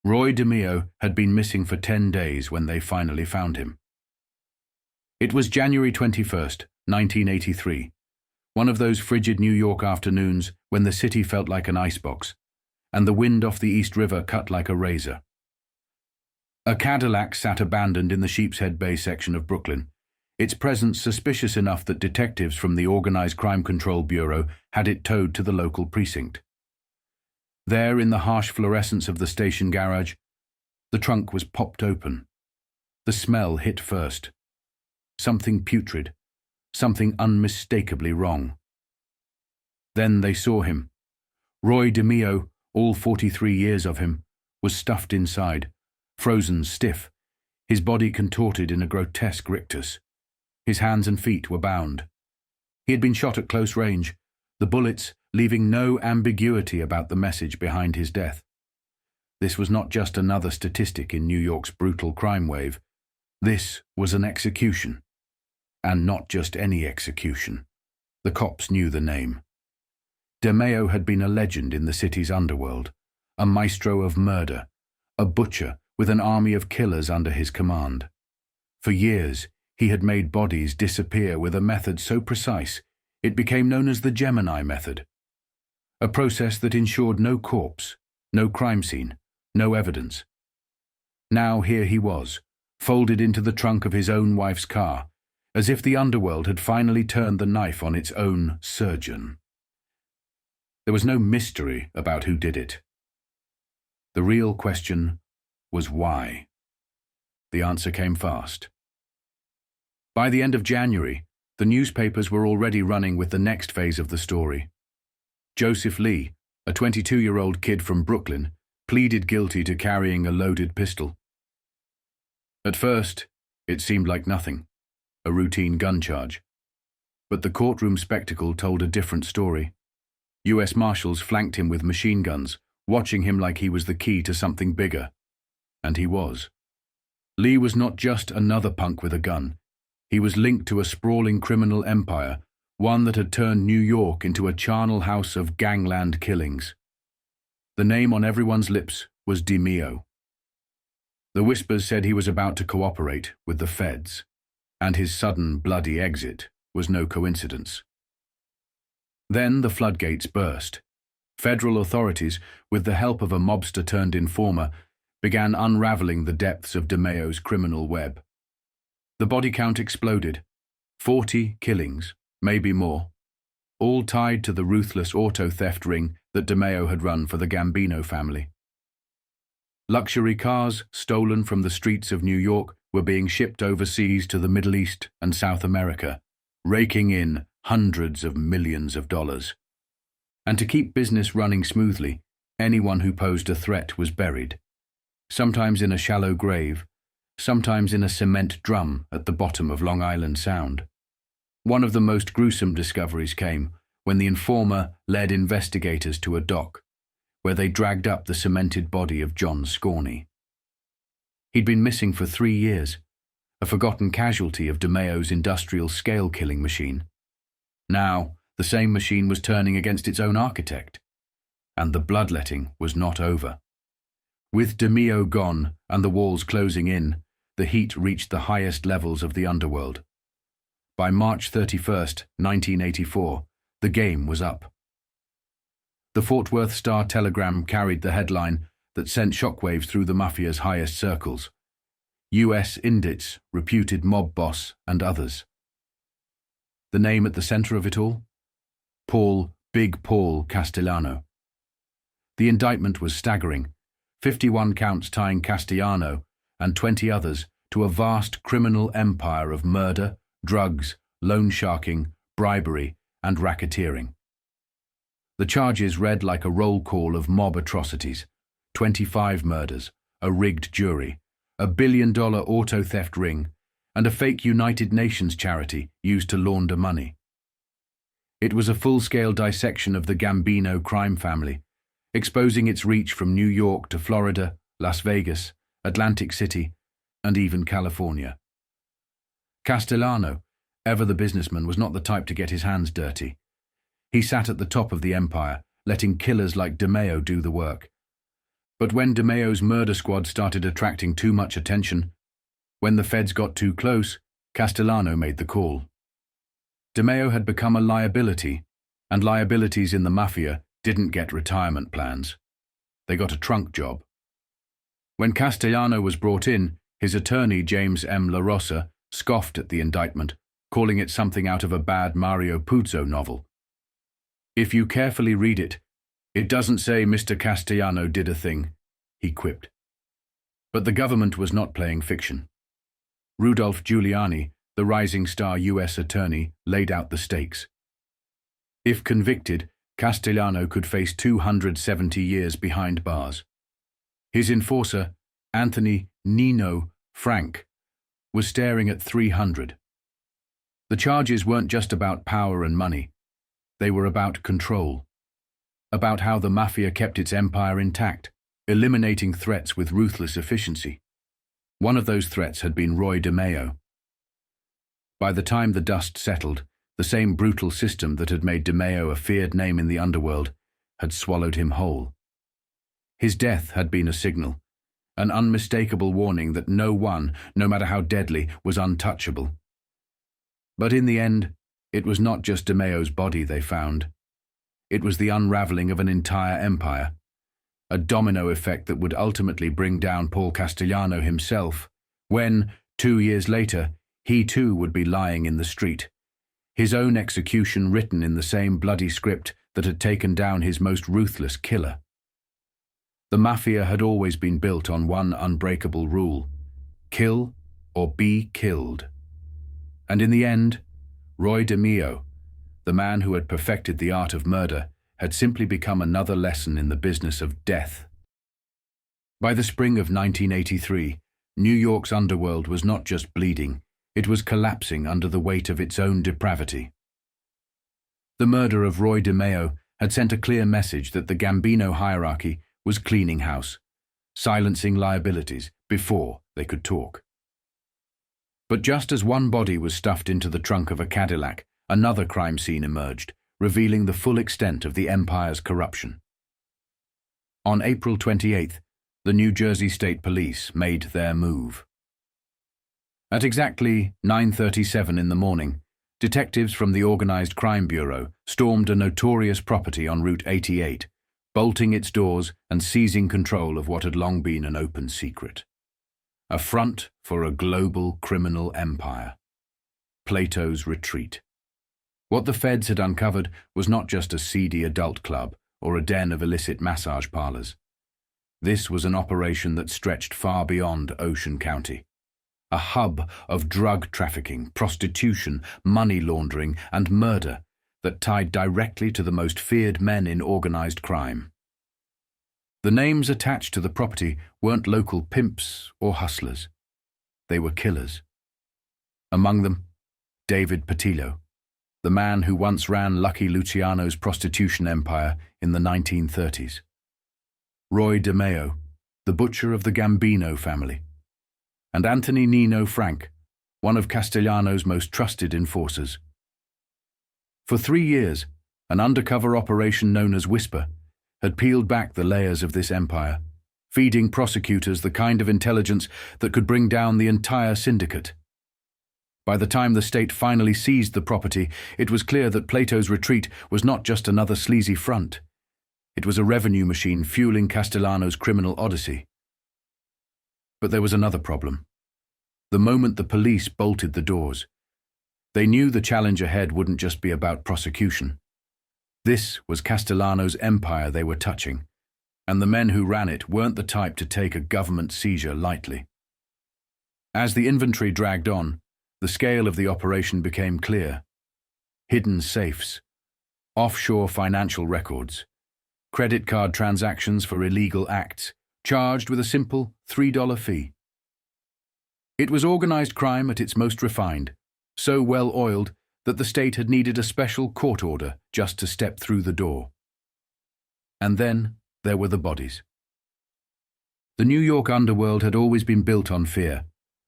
Roy Deo had been missing for 10 days when they finally found him. It was January 21st, 1983, one of those frigid New York afternoons when the city felt like an icebox, and the wind off the East River cut like a razor. A Cadillac sat abandoned in the Sheepshead Bay section of Brooklyn, its presence suspicious enough that detectives from the Organized Crime Control Bureau had it towed to the local precinct. There, in the harsh fluorescence of the station garage, the trunk was popped open. The smell hit first. Something putrid, something unmistakably wrong. Then they saw him. Roy Deo, all 43 years of him, was stuffed inside, frozen stiff, his body contorted in a grotesque rictus. His hands and feet were bound. He had been shot at close range, the bullets leaving no ambiguity about the message behind his death. This was not just another statistic in New York's brutal crime wave. This was an execution. And not just any execution. The cops knew the name. Deo had been a legend in the city's underworld, a maestro of murder, a butcher with an army of killers under his command. For years, he had made bodies disappear with a method so precise, it became known as the Gemini method. A process that ensured no corpse, no crime scene, no evidence. Now here he was, folded into the trunk of his own wife's car, as if the underworld had finally turned the knife on its own surgeon. There was no mystery about who did it. The real question was why. The answer came fast. By the end of January, the newspapers were already running with the next phase of the story. Joseph Lee, a 22-year-old kid from Brooklyn, pleaded guilty to carrying a loaded pistol. At first, it seemed like nothing, a routine gun charge. But the courtroom spectacle told a different story. U.S. Marshals flanked him with machine guns, watching him like he was the key to something bigger. And he was. Lee was not just another punk with a gun. He was linked to a sprawling criminal empire, one that had turned New York into a charnel house of gangland killings. The name on everyone's lips was Deo. The whispers said he was about to cooperate with the feds, and his sudden, bloody exit was no coincidence. Then the floodgates burst. Federal authorities, with the help of a mobster-turned-informer, began unraveling the depths of Deo's criminal web. The body count exploded. 40 killings, maybe more, all tied to the ruthless auto theft ring that Deo had run for the Gambino family. Luxury cars stolen from the streets of New York were being shipped overseas to the Middle East and South America, raking in hundreds of millions of dollars. And to keep business running smoothly, anyone who posed a threat was buried, sometimes in a shallow grave, sometimes in a cement drum at the bottom of Long Island Sound. One of the most gruesome discoveries came when the informer led investigators to a dock, where they dragged up the cemented body of John Scorney. He'd been missing for 3 years, a forgotten casualty of Deo's industrial scale killing machine. Now, the same machine was turning against its own architect, and the bloodletting was not over. With Deo gone and the walls closing in, the heat reached the highest levels of the underworld. By March 31st, 1984, the game was up. The Fort Worth Star-Telegram carried the headline that sent shockwaves through the Mafia's highest circles. U.S. Indicts, reputed mob boss, and others. The name at the center of it all? Big Paul Castellano. The indictment was staggering, 51 counts tying Castellano and 20 others to a vast criminal empire of murder, drugs, loan sharking, bribery, and racketeering. The charges read like a roll call of mob atrocities: 25 murders, a rigged jury, a billion-dollar auto theft ring, and a fake United Nations charity used to launder money. It was a full-scale dissection of the Gambino crime family, exposing its reach from New York to Florida, Las Vegas, Atlantic City, and even California. Castellano, ever the businessman, was not the type to get his hands dirty. He sat at the top of the empire, letting killers like Deo do the work. But when DeMeo's murder squad started attracting too much attention, when the feds got too close, Castellano made the call. DeMeo had become a liability, and liabilities in the Mafia didn't get retirement plans. They got a trunk job. When Castellano was brought in, his attorney, James M. La Rosa, scoffed at the indictment, calling it something out of a bad Mario Puzo novel. "If you carefully read it, it doesn't say Mr. Castellano did a thing," he quipped. But the government was not playing fiction. Rudolph Giuliani, the rising star U.S. attorney, laid out the stakes. If convicted, Castellano could face 270 years behind bars. His enforcer, Anthony Nino Frank, was staring at 300. The charges weren't just about power and money. They were about control. About how the Mafia kept its empire intact, eliminating threats with ruthless efficiency. One of those threats had been Roy Deo. By the time the dust settled, the same brutal system that had made Deo a feared name in the underworld had swallowed him whole. His death had been a signal, an unmistakable warning that no one, no matter how deadly, was untouchable. But in the end, it was not just Demeo's body they found. It was the unraveling of an entire empire, a domino effect that would ultimately bring down Paul Castellano himself, when, 2 years later, he too would be lying in the street, his own execution written in the same bloody script that had taken down his most ruthless killer. The Mafia had always been built on one unbreakable rule: kill or be killed. And in the end, Roy Deo, the man who had perfected the art of murder, had simply become another lesson in the business of death. By the spring of 1983, New York's underworld was not just bleeding, it was collapsing under the weight of its own depravity. The murder of Roy Deo had sent a clear message that the Gambino hierarchy was cleaning house, silencing liabilities before they could talk. But just as one body was stuffed into the trunk of a Cadillac, another crime scene emerged, revealing the full extent of the empire's corruption. On April 28th, the New Jersey State Police made their move. At exactly 9:37 in the morning, detectives from the Organized Crime Bureau stormed a notorious property on Route 88, bolting its doors and seizing control of what had long been an open secret. A front for a global criminal empire. Plato's retreat. What the feds had uncovered was not just a seedy adult club or a den of illicit massage parlors. This was an operation that stretched far beyond Ocean County. A hub of drug trafficking, prostitution, money laundering, and murder that tied directly to the most feared men in organized crime. The names attached to the property weren't local pimps or hustlers. They were killers. Among them, David Patillo, the man who once ran Lucky Luciano's prostitution empire in the 1930s. Roy Deo, the butcher of the Gambino family. And Anthony Nino Frank, one of Castellano's most trusted enforcers. For 3 years, an undercover operation known as Whisper had peeled back the layers of this empire, feeding prosecutors the kind of intelligence that could bring down the entire syndicate. By the time the state finally seized the property, it was clear that Plato's retreat was not just another sleazy front. It was a revenue machine fueling Castellano's criminal odyssey. But there was another problem. The moment the police bolted the doors, they knew the challenge ahead wouldn't just be about prosecution. This was Castellano's empire they were touching, and the men who ran it weren't the type to take a government seizure lightly. As the inventory dragged on, the scale of the operation became clear. Hidden safes, offshore financial records, credit card transactions for illegal acts, charged with a simple $3 fee. It was organized crime at its most refined, so well-oiled that the state had needed a special court order just to step through the door. And then there were the bodies. The New York underworld had always been built on fear,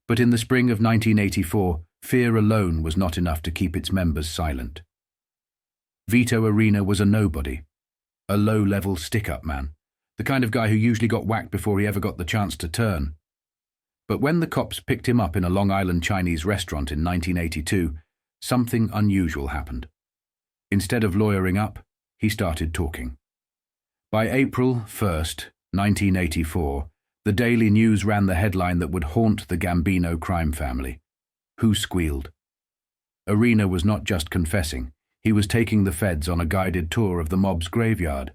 but in the spring of 1984, fear alone was not enough to keep its members silent. Vito Arena was a nobody, a low-level stick-up man, the kind of guy who usually got whacked before he ever got the chance to turn. But when the cops picked him up in a Long Island Chinese restaurant in 1982, something unusual happened. Instead of lawyering up, he started talking. By April 1st, 1984, the Daily News ran the headline that would haunt the Gambino crime family. Who squealed? Arena was not just confessing, he was taking the feds on a guided tour of the mob's graveyard.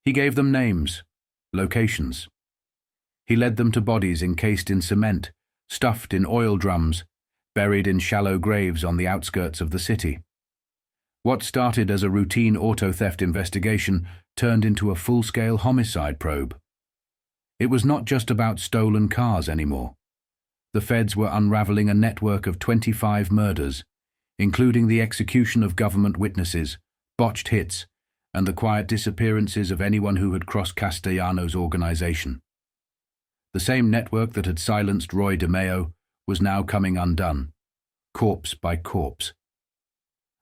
He gave them names, locations. He led them to bodies encased in cement, stuffed in oil drums, buried in shallow graves on the outskirts of the city. What started as a routine auto theft investigation turned into a full-scale homicide probe. It was not just about stolen cars anymore. The feds were unraveling a network of 25 murders, including the execution of government witnesses, botched hits, and the quiet disappearances of anyone who had crossed Castellano's organization. The same network that had silenced Roy Deo was now coming undone, corpse by corpse.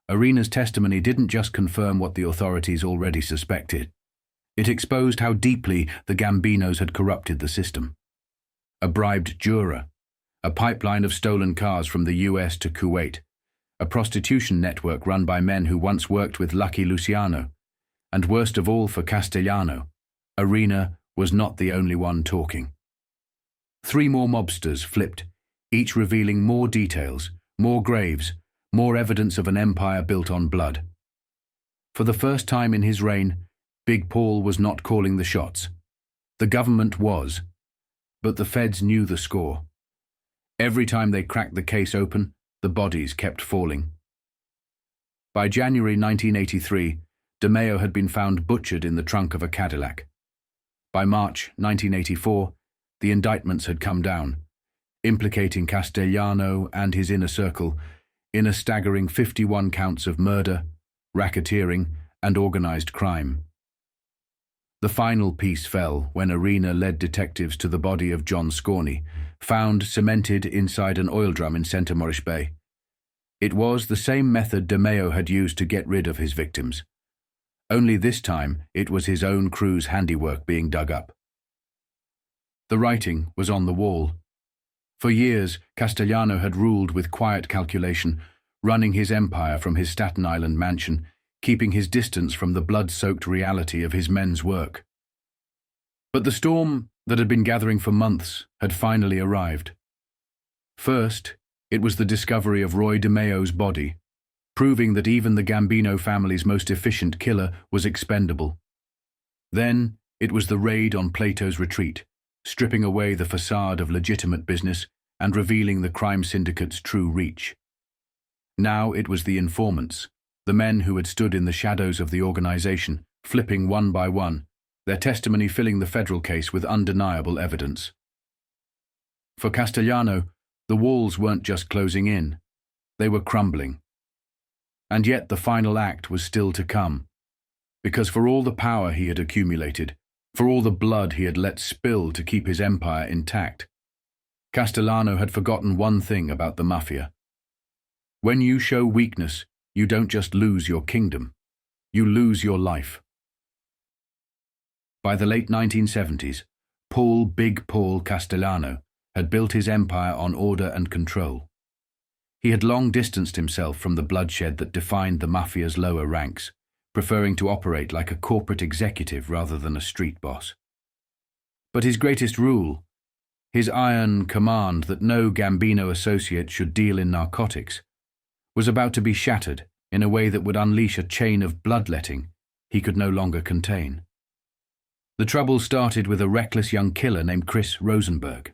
Arena's testimony didn't just confirm what the authorities already suspected. It exposed how deeply the Gambinos had corrupted the system. A bribed juror, a pipeline of stolen cars from the US to Kuwait, a prostitution network run by men who once worked with Lucky Luciano, and worst of all for Castellano, Arena was not the only one talking. 3 more mobsters flipped, each revealing more details, more graves, more evidence of an empire built on blood. For the first time in his reign, Big Paul was not calling the shots. The government was, but the feds knew the score. Every time they cracked the case open, the bodies kept falling. By January 1983, Deo had been found butchered in the trunk of a Cadillac. By March 1984, the indictments had come down, implicating Castellano and his inner circle in a staggering 51 counts of murder, racketeering, and organized crime. The final piece fell when Arena led detectives to the body of John Scorney, found cemented inside an oil drum in Center Morris Bay. It was the same method Deo had used to get rid of his victims. Only this time it was his own crew's handiwork being dug up. The writing was on the wall. For years, Castellano had ruled with quiet calculation, running his empire from his Staten Island mansion, keeping his distance from the blood-soaked reality of his men's work. But the storm that had been gathering for months had finally arrived. First, it was the discovery of Roy Deo's body, proving that even the Gambino family's most efficient killer was expendable. Then, it was the raid on Plato's retreat, stripping away the facade of legitimate business and revealing the crime syndicate's true reach. Now it was the informants, the men who had stood in the shadows of the organization, flipping one by one, their testimony filling the federal case with undeniable evidence. For Castellano, the walls weren't just closing in, they were crumbling. And yet the final act was still to come, because for all the power he had accumulated, for all the blood he had let spill to keep his empire intact, Castellano had forgotten one thing about the Mafia. When you show weakness, you don't just lose your kingdom, you lose your life. By the late 1970s, Big Paul Castellano had built his empire on order and control. He had long distanced himself from the bloodshed that defined the Mafia's lower ranks, preferring to operate like a corporate executive rather than a street boss. But his greatest rule, his iron command that no Gambino associate should deal in narcotics, was about to be shattered in a way that would unleash a chain of bloodletting he could no longer contain. The trouble started with a reckless young killer named Chris Rosenberg.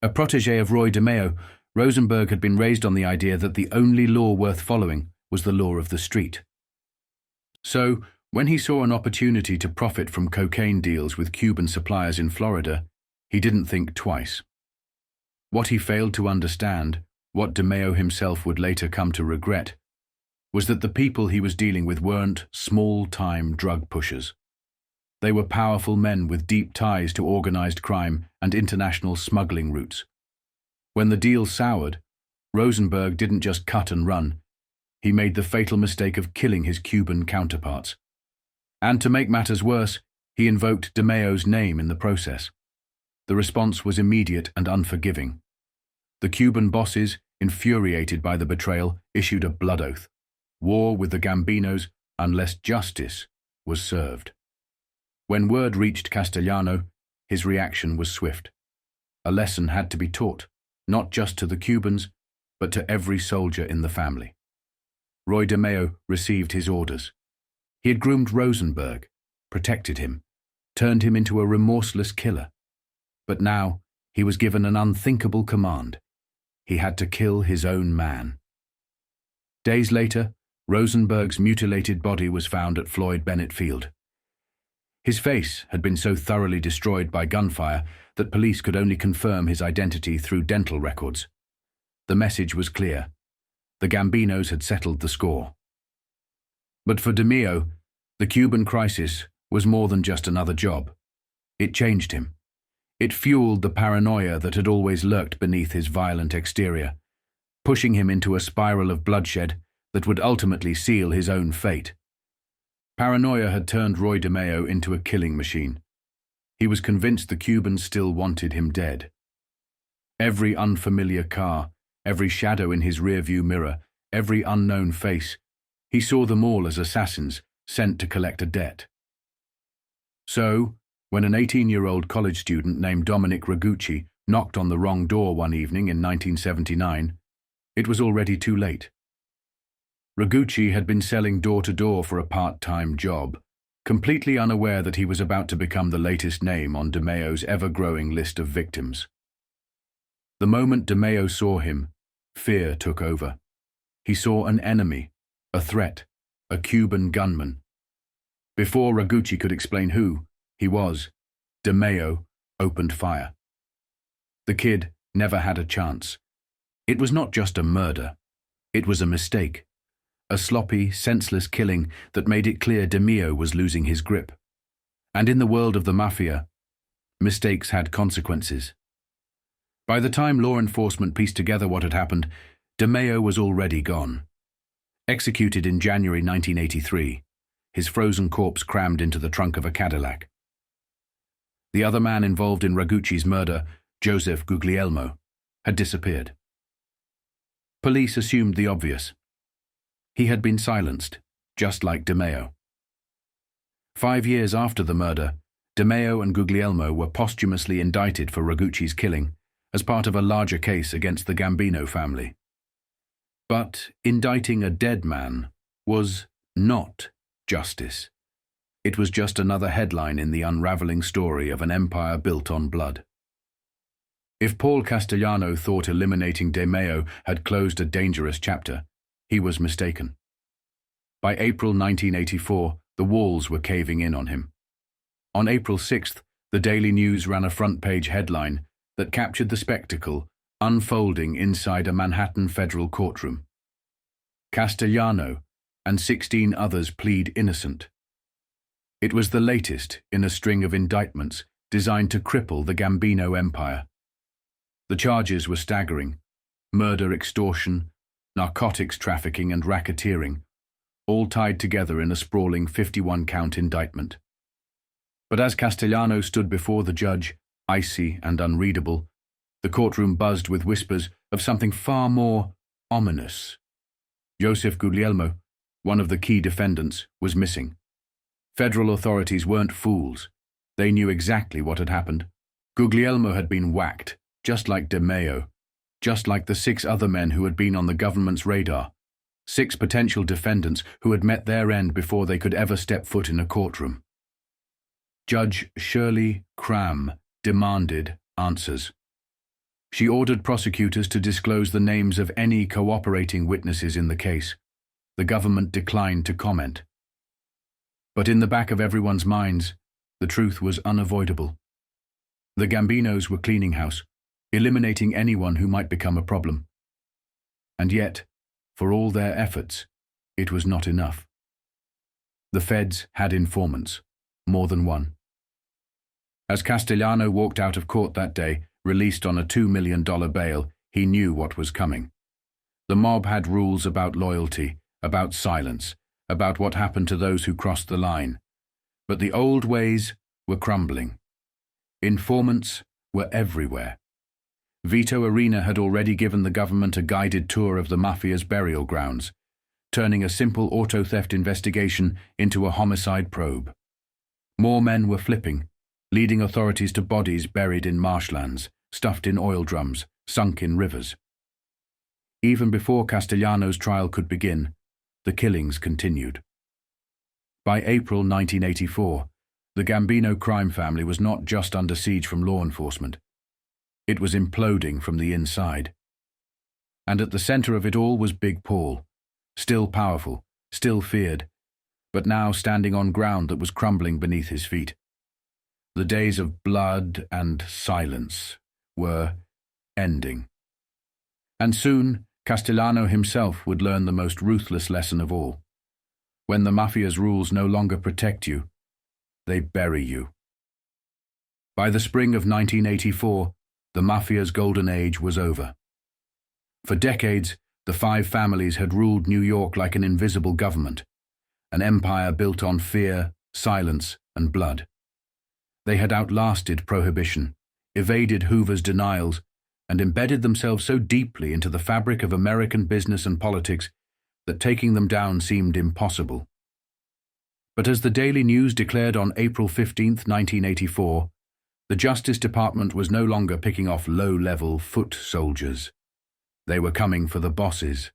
A protege of Roy Deo, Rosenberg had been raised on the idea that the only law worth following was the law of the street. So, when he saw an opportunity to profit from cocaine deals with Cuban suppliers in Florida, he didn't think twice. What he failed to understand, what Deo himself would later come to regret, was that the people he was dealing with weren't small-time drug pushers. They were powerful men with deep ties to organized crime and international smuggling routes. When the deal soured, Rosenberg didn't just cut and run. He made the fatal mistake of killing his Cuban counterparts. And to make matters worse, He invoked DeMeo's name in the process. The response was immediate and unforgiving. The Cuban bosses, infuriated by the betrayal, issued a blood oath: war with the Gambinos unless justice was served. When word reached Castellano, his reaction was swift. A lesson had to be taught, not just to the Cubans, but to every soldier in the family. Roy Deo received his orders. He had groomed Rosenberg, protected him, turned him into a remorseless killer. But now he was given an unthinkable command. He had to kill his own man. Days later, Rosenberg's mutilated body was found at Floyd Bennett Field. His face had been so thoroughly destroyed by gunfire that police could only confirm his identity through dental records. The message was clear. The Gambinos had settled the score. But for DeMeo, the Cuban crisis was more than just another job. It changed him. It fueled the paranoia that had always lurked beneath his violent exterior, pushing him into a spiral of bloodshed that would ultimately seal his own fate. Paranoia had turned Roy DeMeo into a killing machine. He was convinced the Cubans still wanted him dead. Every unfamiliar car, every shadow in his rearview mirror, every unknown face, he saw them all as assassins sent to collect a debt. So, when an 18-year-old college student named Dominic Ragucci knocked on the wrong door one evening in 1979, it was already too late. Ragucci had been selling door-to-door for a part-time job, completely unaware that he was about to become the latest name on DeMeo's ever-growing list of victims. The moment DeMeo saw him, fear took over. He saw an enemy, a threat, a Cuban gunman. Before Ragucci could explain who he was, DeMeo opened fire. The kid never had a chance. It was not just a murder. It was a mistake. A sloppy, senseless killing that made it clear DeMeo was losing his grip. And in the world of the Mafia, mistakes had consequences. By the time law enforcement pieced together what had happened, DeMeo was already gone. Executed in January 1983, his frozen corpse crammed into the trunk of a Cadillac. The other man involved in Ragucci's murder, Joseph Guglielmo, had disappeared. Police assumed the obvious. He had been silenced, just like DeMeo. 5 years after the murder, DeMeo and Guglielmo were posthumously indicted for Ragucci's killing as part of a larger case against the Gambino family. But indicting a dead man was not justice. It was just another headline in the unraveling story of an empire built on blood. If Paul Castellano thought eliminating DeMeo had closed a dangerous chapter, he was mistaken. By April 1984, the walls were caving in on him. On April 6th, the Daily News ran a front-page headline that captured the spectacle unfolding inside a Manhattan federal courtroom. Castellano and 16 others plead innocent. It was the latest in a string of indictments designed to cripple the Gambino empire. The charges were staggering: murder, extortion, narcotics trafficking and racketeering, all tied together in a sprawling 51-count indictment. But as Castellano stood before the judge, icy and unreadable, the courtroom buzzed with whispers of something far more ominous. Joseph Guglielmo, one of the key defendants, was missing. Federal authorities weren't fools. They knew exactly what had happened. Guglielmo had been whacked, just like DeMeo, just like the 6 other men who had been on the government's radar, 6 potential defendants who had met their end before they could ever step foot in a courtroom. Judge Shirley Cram demanded answers. She ordered prosecutors to disclose the names of any cooperating witnesses in the case. The government declined to comment. But in the back of everyone's minds, the truth was unavoidable. The Gambinos were cleaning house, eliminating anyone who might become a problem. And yet, for all their efforts, it was not enough. The feds had informants, more than one. As Castellano walked out of court that day, released on a $2 million bail, he knew what was coming. The mob had rules about loyalty, about silence, about what happened to those who crossed the line. But the old ways were crumbling. Informants were everywhere. Vito Arena had already given the government a guided tour of the Mafia's burial grounds, turning a simple auto theft investigation into a homicide probe. More men were flipping, leading authorities to bodies buried in marshlands, stuffed in oil drums, sunk in rivers. Even before Castellano's trial could begin, the killings continued. By April 1984, the Gambino crime family was not just under siege from law enforcement. It was imploding from the inside. And at the center of it all was Big Paul, still powerful, still feared, but now standing on ground that was crumbling beneath his feet. The days of blood and silence were ending. And soon, Castellano himself would learn the most ruthless lesson of all. When the Mafia's rules no longer protect you, they bury you. By the spring of 1984, the Mafia's golden age was over. For decades, the five families had ruled New York like an invisible government, an empire built on fear, silence, and blood. They had outlasted prohibition, evaded Hoover's denials, and embedded themselves so deeply into the fabric of American business and politics that taking them down seemed impossible. But as the Daily News declared on April 15, 1984, the Justice Department was no longer picking off low-level foot soldiers. They were coming for the bosses.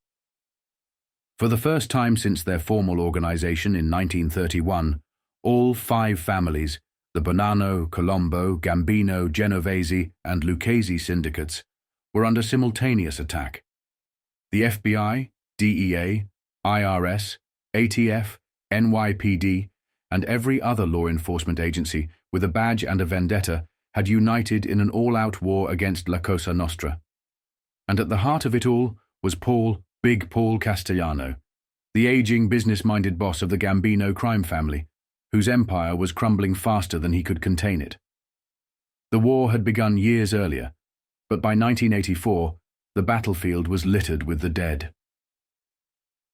For the first time since their formal organization in 1931, all five families, the Bonanno, Colombo, Gambino, Genovese, and Lucchese syndicates, were under simultaneous attack. The FBI, DEA, IRS, ATF, NYPD, and every other law enforcement agency with a badge and a vendetta had united in an all-out war against La Cosa Nostra. And at the heart of it all was Big Paul Castellano, the aging business-minded boss of the Gambino crime family, whose empire was crumbling faster than he could contain it. The war had begun years earlier, but by 1984, the battlefield was littered with the dead.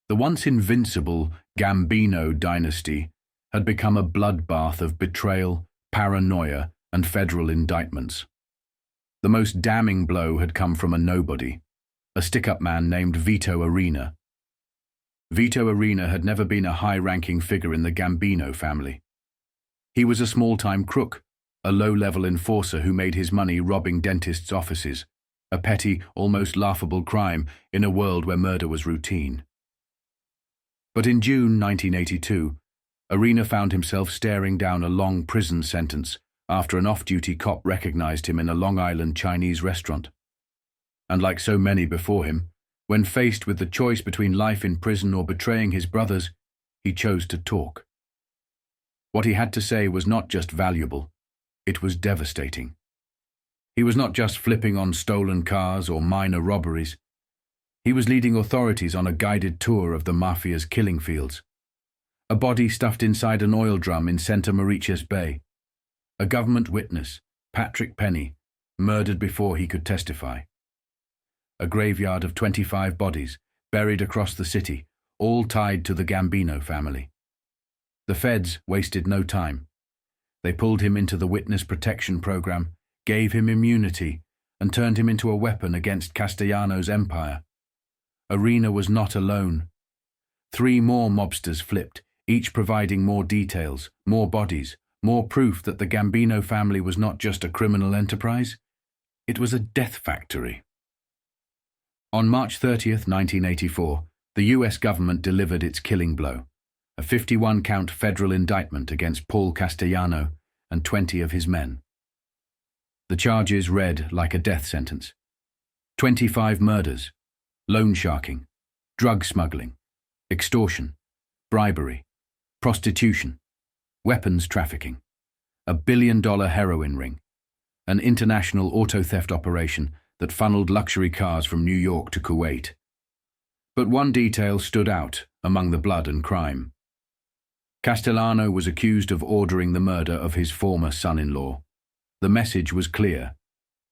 The once invincible Gambino dynasty had become a bloodbath of betrayal, paranoia, and federal indictments. The most damning blow had come from a nobody, a stick-up man named Vito Arena. Vito Arena had never been a high-ranking figure in the Gambino family. He was a small-time crook, a low-level enforcer who made his money robbing dentists' offices, a petty, almost laughable crime in a world where murder was routine. But in June 1982, Arena found himself staring down a long prison sentence after an off-duty cop recognized him in a Long Island Chinese restaurant. And like so many before him, when faced with the choice between life in prison or betraying his brothers, he chose to talk. What he had to say was not just valuable, it was devastating. He was not just flipping on stolen cars or minor robberies. He was leading authorities on a guided tour of the Mafia's killing fields. A body stuffed inside an oil drum in Santa Mauritius Bay. A government witness, Patrick Penny, murdered before he could testify. A graveyard of 25 bodies, buried across the city, all tied to the Gambino family. The feds wasted no time. They pulled him into the witness protection program, gave him immunity, and turned him into a weapon against Castellano's empire. Arena was not alone. 3 more mobsters flipped, each providing more details, more bodies, more proof that the Gambino family was not just a criminal enterprise, it was a death factory. On March 30th, 1984, the US government delivered its killing blow, a 51-count federal indictment against Paul Castellano and 20 of his men. The charges read like a death sentence. 25 murders, loan sharking, drug smuggling, extortion, bribery, prostitution, weapons trafficking, a billion-dollar heroin ring, an international auto theft operation that funneled luxury cars from New York to Kuwait. But one detail stood out among the blood and crime. Castellano was accused of ordering the murder of his former son-in-law. The message was clear.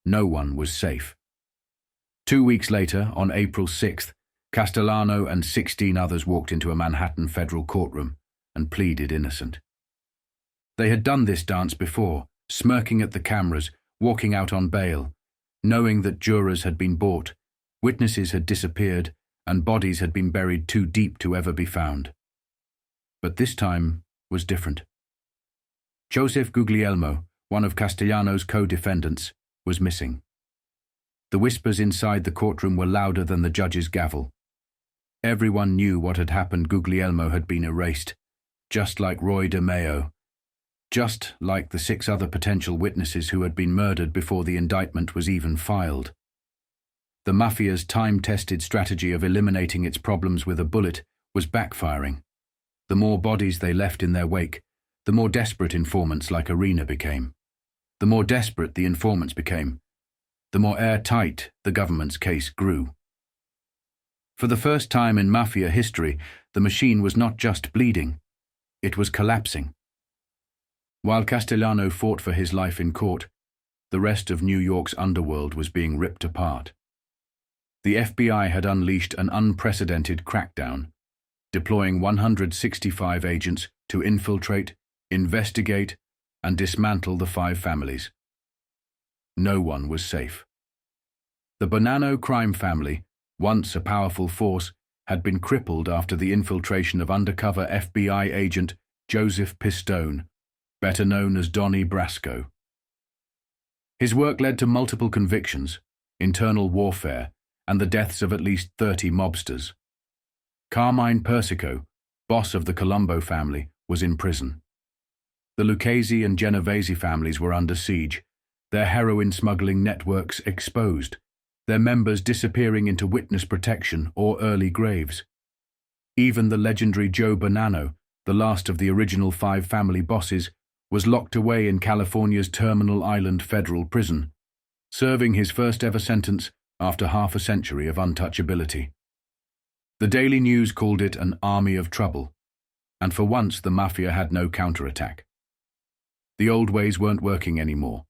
No one was safe. 2 weeks later, on April 6th, Castellano and 16 others walked into a Manhattan federal courtroom and pleaded innocent. They had done this dance before, smirking at the cameras, walking out on bail, knowing that jurors had been bought, witnesses had disappeared, and bodies had been buried too deep to ever be found. But this time was different. Joseph Guglielmo, one of Castellano's co-defendants, was missing. The whispers inside the courtroom were louder than the judge's gavel. Everyone knew what had happened. Guglielmo had been erased, just like Roy Deo, just like the 6 other potential witnesses who had been murdered before the indictment was even filed. The Mafia's time-tested strategy of eliminating its problems with a bullet was backfiring. The more bodies they left in their wake, the more desperate informants like Arena became. The more desperate the informants became, the more airtight the government's case grew. For the first time in Mafia history, the machine was not just bleeding, it was collapsing. While Castellano fought for his life in court, the rest of New York's underworld was being ripped apart. The FBI had unleashed an unprecedented crackdown, deploying 165 agents to infiltrate, investigate, and dismantle the 5 families. No one was safe. The Bonanno crime family, once a powerful force, had been crippled after the infiltration of undercover FBI agent Joseph Pistone, better known as Donnie Brasco. His work led to multiple convictions, internal warfare, and the deaths of at least 30 mobsters. Carmine Persico, boss of the Colombo family, was in prison. The Lucchese and Genovese families were under siege, their heroin smuggling networks exposed, their members disappearing into witness protection or early graves. Even the legendary Joe Bonanno, the last of the original 5 family bosses, was locked away in California's Terminal Island Federal Prison, serving his first ever sentence after half a century of untouchability. The Daily News called it an army of trouble, and for once the Mafia had no counterattack. The old ways weren't working anymore.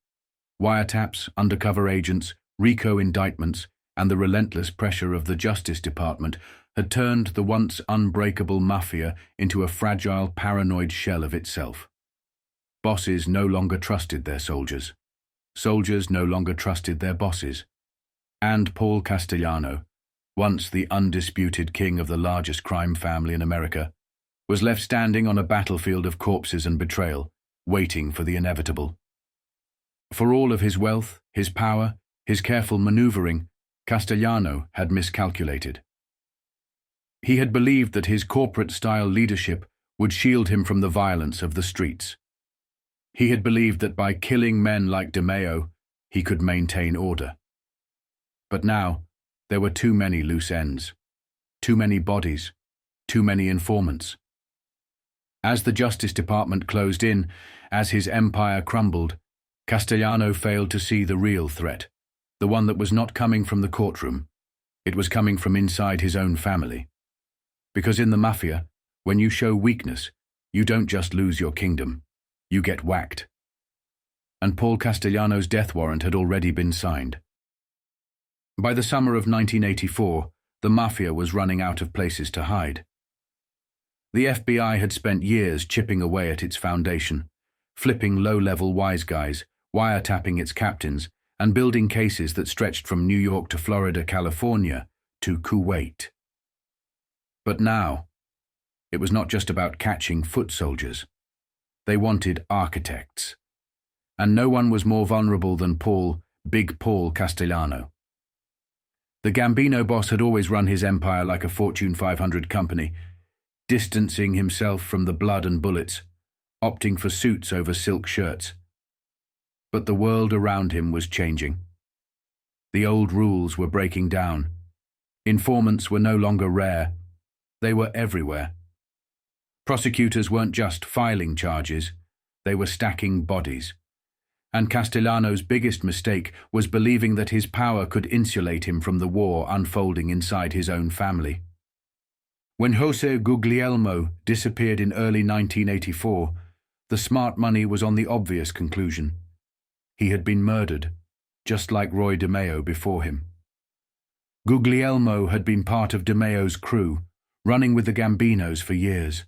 Wiretaps, undercover agents, RICO indictments, and the relentless pressure of the Justice Department had turned the once unbreakable Mafia into a fragile, paranoid shell of itself. Bosses no longer trusted their soldiers. Soldiers no longer trusted their bosses. And Paul Castellano, once the undisputed king of the largest crime family in America, was left standing on a battlefield of corpses and betrayal, waiting for the inevitable. For all of his wealth, his power, his careful maneuvering, Castellano had miscalculated. He had believed that his corporate-style leadership would shield him from the violence of the streets. He had believed that by killing men like Demeo, he could maintain order. But now, there were too many loose ends, too many bodies, too many informants. As the Justice Department closed in, as his empire crumbled, Castellano failed to see the real threat, the one that was not coming from the courtroom. It was coming from inside his own family. Because in the Mafia, when you show weakness, you don't just lose your kingdom, you get whacked. And Paul Castellano's death warrant had already been signed. By the summer of 1984, the Mafia was running out of places to hide. The FBI had spent years chipping away at its foundation, flipping low-level wise guys, wiretapping its captains, and building cases that stretched from New York to Florida, California, to Kuwait. But now, it was not just about catching foot soldiers. They wanted architects. And no one was more vulnerable than Big Paul Castellano. The Gambino boss had always run his empire like a Fortune 500 company, distancing himself from the blood and bullets, opting for suits over silk shirts. But the world around him was changing. The old rules were breaking down. Informants were no longer rare. They were everywhere. Prosecutors weren't just filing charges, they were stacking bodies. And Castellano's biggest mistake was believing that his power could insulate him from the war unfolding inside his own family. When Jose Guglielmo disappeared in early 1984, the smart money was on the obvious conclusion. He had been murdered, just like Roy Deo before him. Guglielmo had been part of Demeo's crew, running with the Gambinos for years.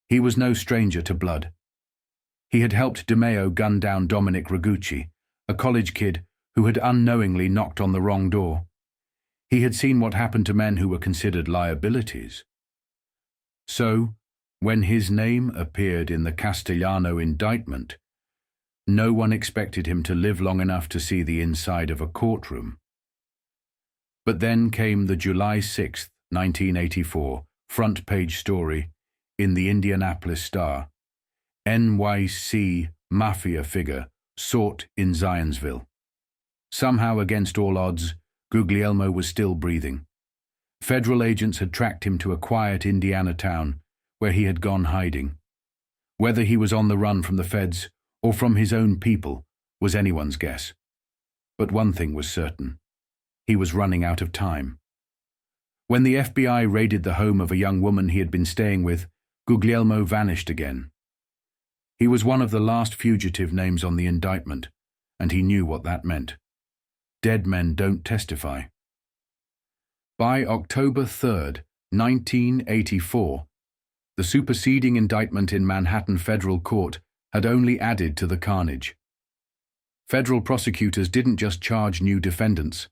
He was no stranger to blood. He had helped DeMeo gun down Dominic Ragucci, a college kid who had unknowingly knocked on the wrong door. He had seen what happened to men who were considered liabilities. So, when his name appeared in the Castellano indictment, no one expected him to live long enough to see the inside of a courtroom. But then came the July 6, 1984, front-page story in the Indianapolis Star. NYC Mafia figure sought in Zionsville. Somehow, against all odds, Guglielmo was still breathing. Federal agents had tracked him to a quiet Indiana town where he had gone hiding. Whether he was on the run from the feds or from his own people was anyone's guess. But one thing was certain. He was running out of time. When the FBI raided the home of a young woman he had been staying with, Guglielmo vanished again. He was one of the last fugitive names on the indictment, and he knew what that meant. Dead men don't testify. By October 3, 1984, the superseding indictment in Manhattan federal court had only added to the carnage. Federal prosecutors didn't just charge new defendants,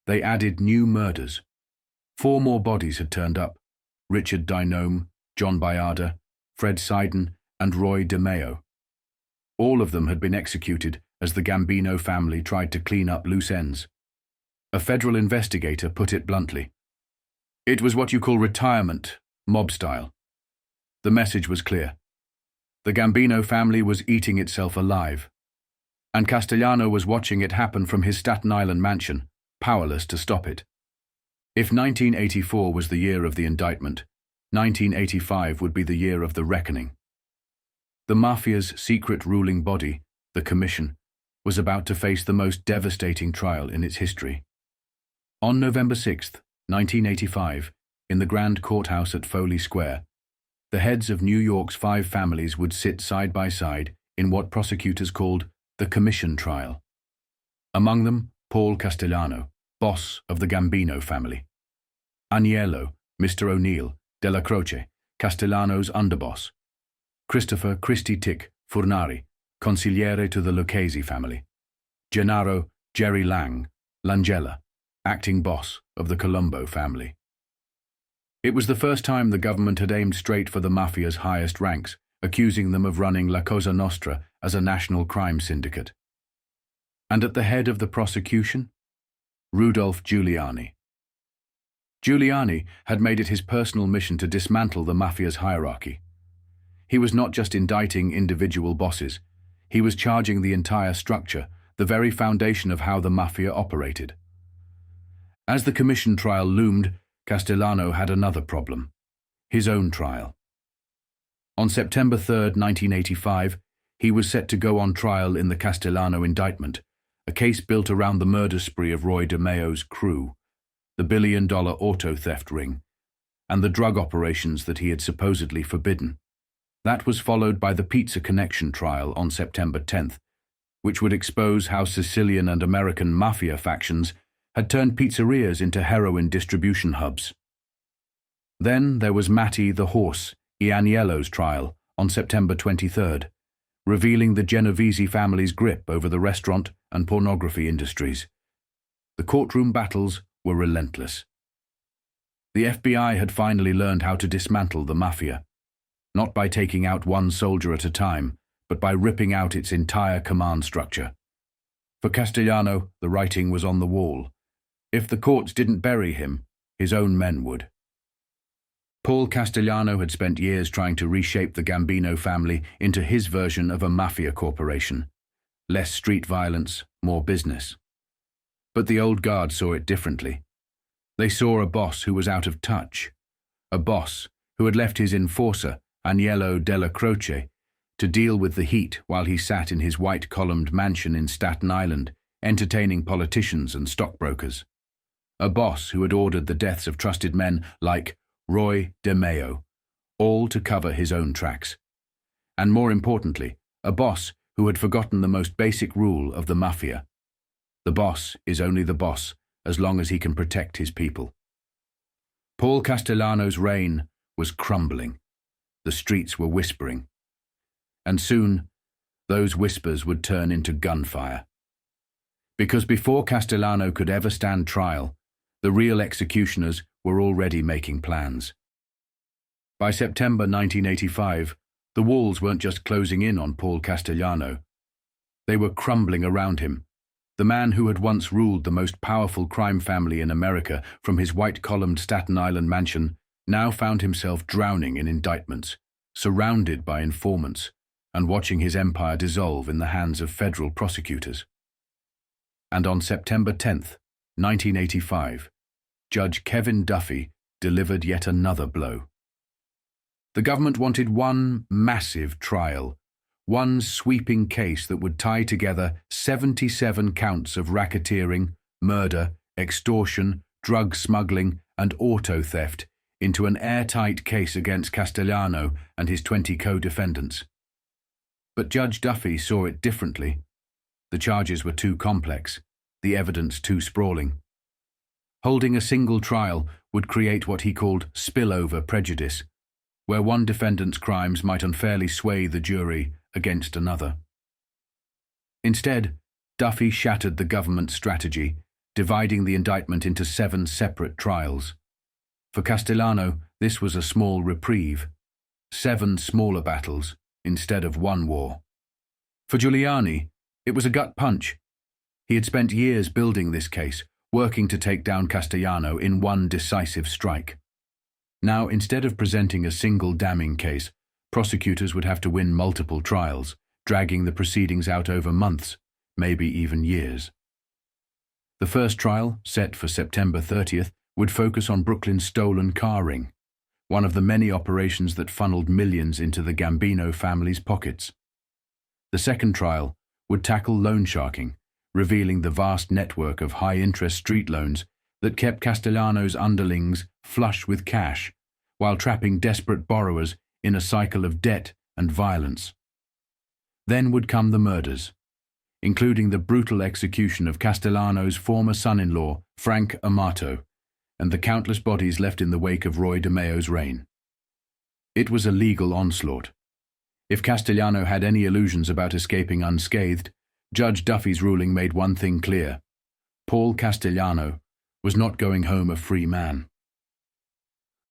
they added new murders. 4 more bodies had turned up: Richard Dynome, John Bayarda, Fred Seiden, and Roy Deo. All of them had been executed as the Gambino family tried to clean up loose ends. A federal investigator put it bluntly. It was what you call retirement, mob style. The message was clear. The Gambino family was eating itself alive, and Castellano was watching it happen from his Staten Island mansion, powerless to stop it. If 1984 was the year of the indictment, 1985 would be the year of the reckoning. The Mafia's secret ruling body, the Commission, was about to face the most devastating trial in its history. On November 6, 1985, in the Grand Courthouse at Foley Square, the heads of New York's 5 families would sit side by side in what prosecutors called the Commission trial. Among them, Paul Castellano, boss of the Gambino family. Agnello, Mr. O'Neill, Della Croce, Castellano's underboss. Christopher Christy Tick Furnari, consigliere to the Lucchese family. Gennaro Jerry Lang, Langella, acting boss of the Colombo family. It was the first time the government had aimed straight for the Mafia's highest ranks, accusing them of running La Cosa Nostra as a national crime syndicate. And at the head of the prosecution? Rudolph Giuliani. Giuliani had made it his personal mission to dismantle the Mafia's hierarchy. He was not just indicting individual bosses, he was charging the entire structure, the very foundation of how the Mafia operated. As the Commission trial loomed, Castellano had another problem: his own trial. On September 3, 1985, he was set to go on trial in the Castellano indictment, a case built around the murder spree of Roy DeMeo's crew, the billion-dollar auto theft ring, and the drug operations that he had supposedly forbidden. That was followed by the Pizza Connection trial on September 10th, which would expose how Sicilian and American Mafia factions had turned pizzerias into heroin distribution hubs. Then there was Matty the Horse Agnello's trial on September 23rd, revealing the Genovese family's grip over the restaurant and pornography industries. The courtroom battles were relentless. The FBI had finally learned how to dismantle the Mafia, not by taking out one soldier at a time, but by ripping out its entire command structure. For Castellano, the writing was on the wall. If the courts didn't bury him, his own men would. Paul Castellano had spent years trying to reshape the Gambino family into his version of a Mafia corporation. Less street violence, more business. But the old guard saw it differently. They saw a boss who was out of touch, a boss who had left his enforcer, Agnello Della Croce, to deal with the heat while he sat in his white-columned mansion in Staten Island, entertaining politicians and stockbrokers. A boss who had ordered the deaths of trusted men like Roy DeMeo, all to cover his own tracks. And more importantly, a boss who had forgotten the most basic rule of the Mafia. The boss is only the boss as long as he can protect his people. Paul Castellano's reign was crumbling. The streets were whispering. And soon, those whispers would turn into gunfire. Because before Castellano could ever stand trial, the real executioners were already making plans. By September 1985, the walls weren't just closing in on Paul Castellano. They were crumbling around him. The man who had once ruled the most powerful crime family in America from his white-columned Staten Island mansion now found himself drowning in indictments, surrounded by informants, and watching his empire dissolve in the hands of federal prosecutors. And on September 10th, 1985, Judge Kevin Duffy delivered yet another blow. The government wanted one massive trial, one sweeping case that would tie together 77 counts of racketeering, murder, extortion, drug smuggling, and auto theft into an airtight case against Castellano and his 20 co-defendants. But Judge Duffy saw it differently. The charges were too complex, the evidence too sprawling. Holding a single trial would create what he called spillover prejudice, where one defendant's crimes might unfairly sway the jury against another. Instead, Duffy shattered the government's strategy, dividing the indictment into 7 separate trials. For Castellano, this was a small reprieve, 7 smaller battles instead of one war. For Giuliani, it was a gut punch. He had spent years building this case, working to take down Castellano in one decisive strike. Now, instead of presenting a single damning case, prosecutors would have to win multiple trials, dragging the proceedings out over months, maybe even years. The first trial, set for September 30th, would focus on Brooklyn's stolen car ring, one of the many operations that funneled millions into the Gambino family's pockets. The second trial would tackle loan sharking, revealing the vast network of high-interest street loans that kept Castellano's underlings flush with cash, while trapping desperate borrowers in a cycle of debt and violence. Then would come the murders, including the brutal execution of Castellano's former son-in-law, Frank Amato, and the countless bodies left in the wake of Roy Deo's reign. It was a legal onslaught. If Castellano had any illusions about escaping unscathed, Judge Duffy's ruling made one thing clear: Paul Castellano was not going home a free man.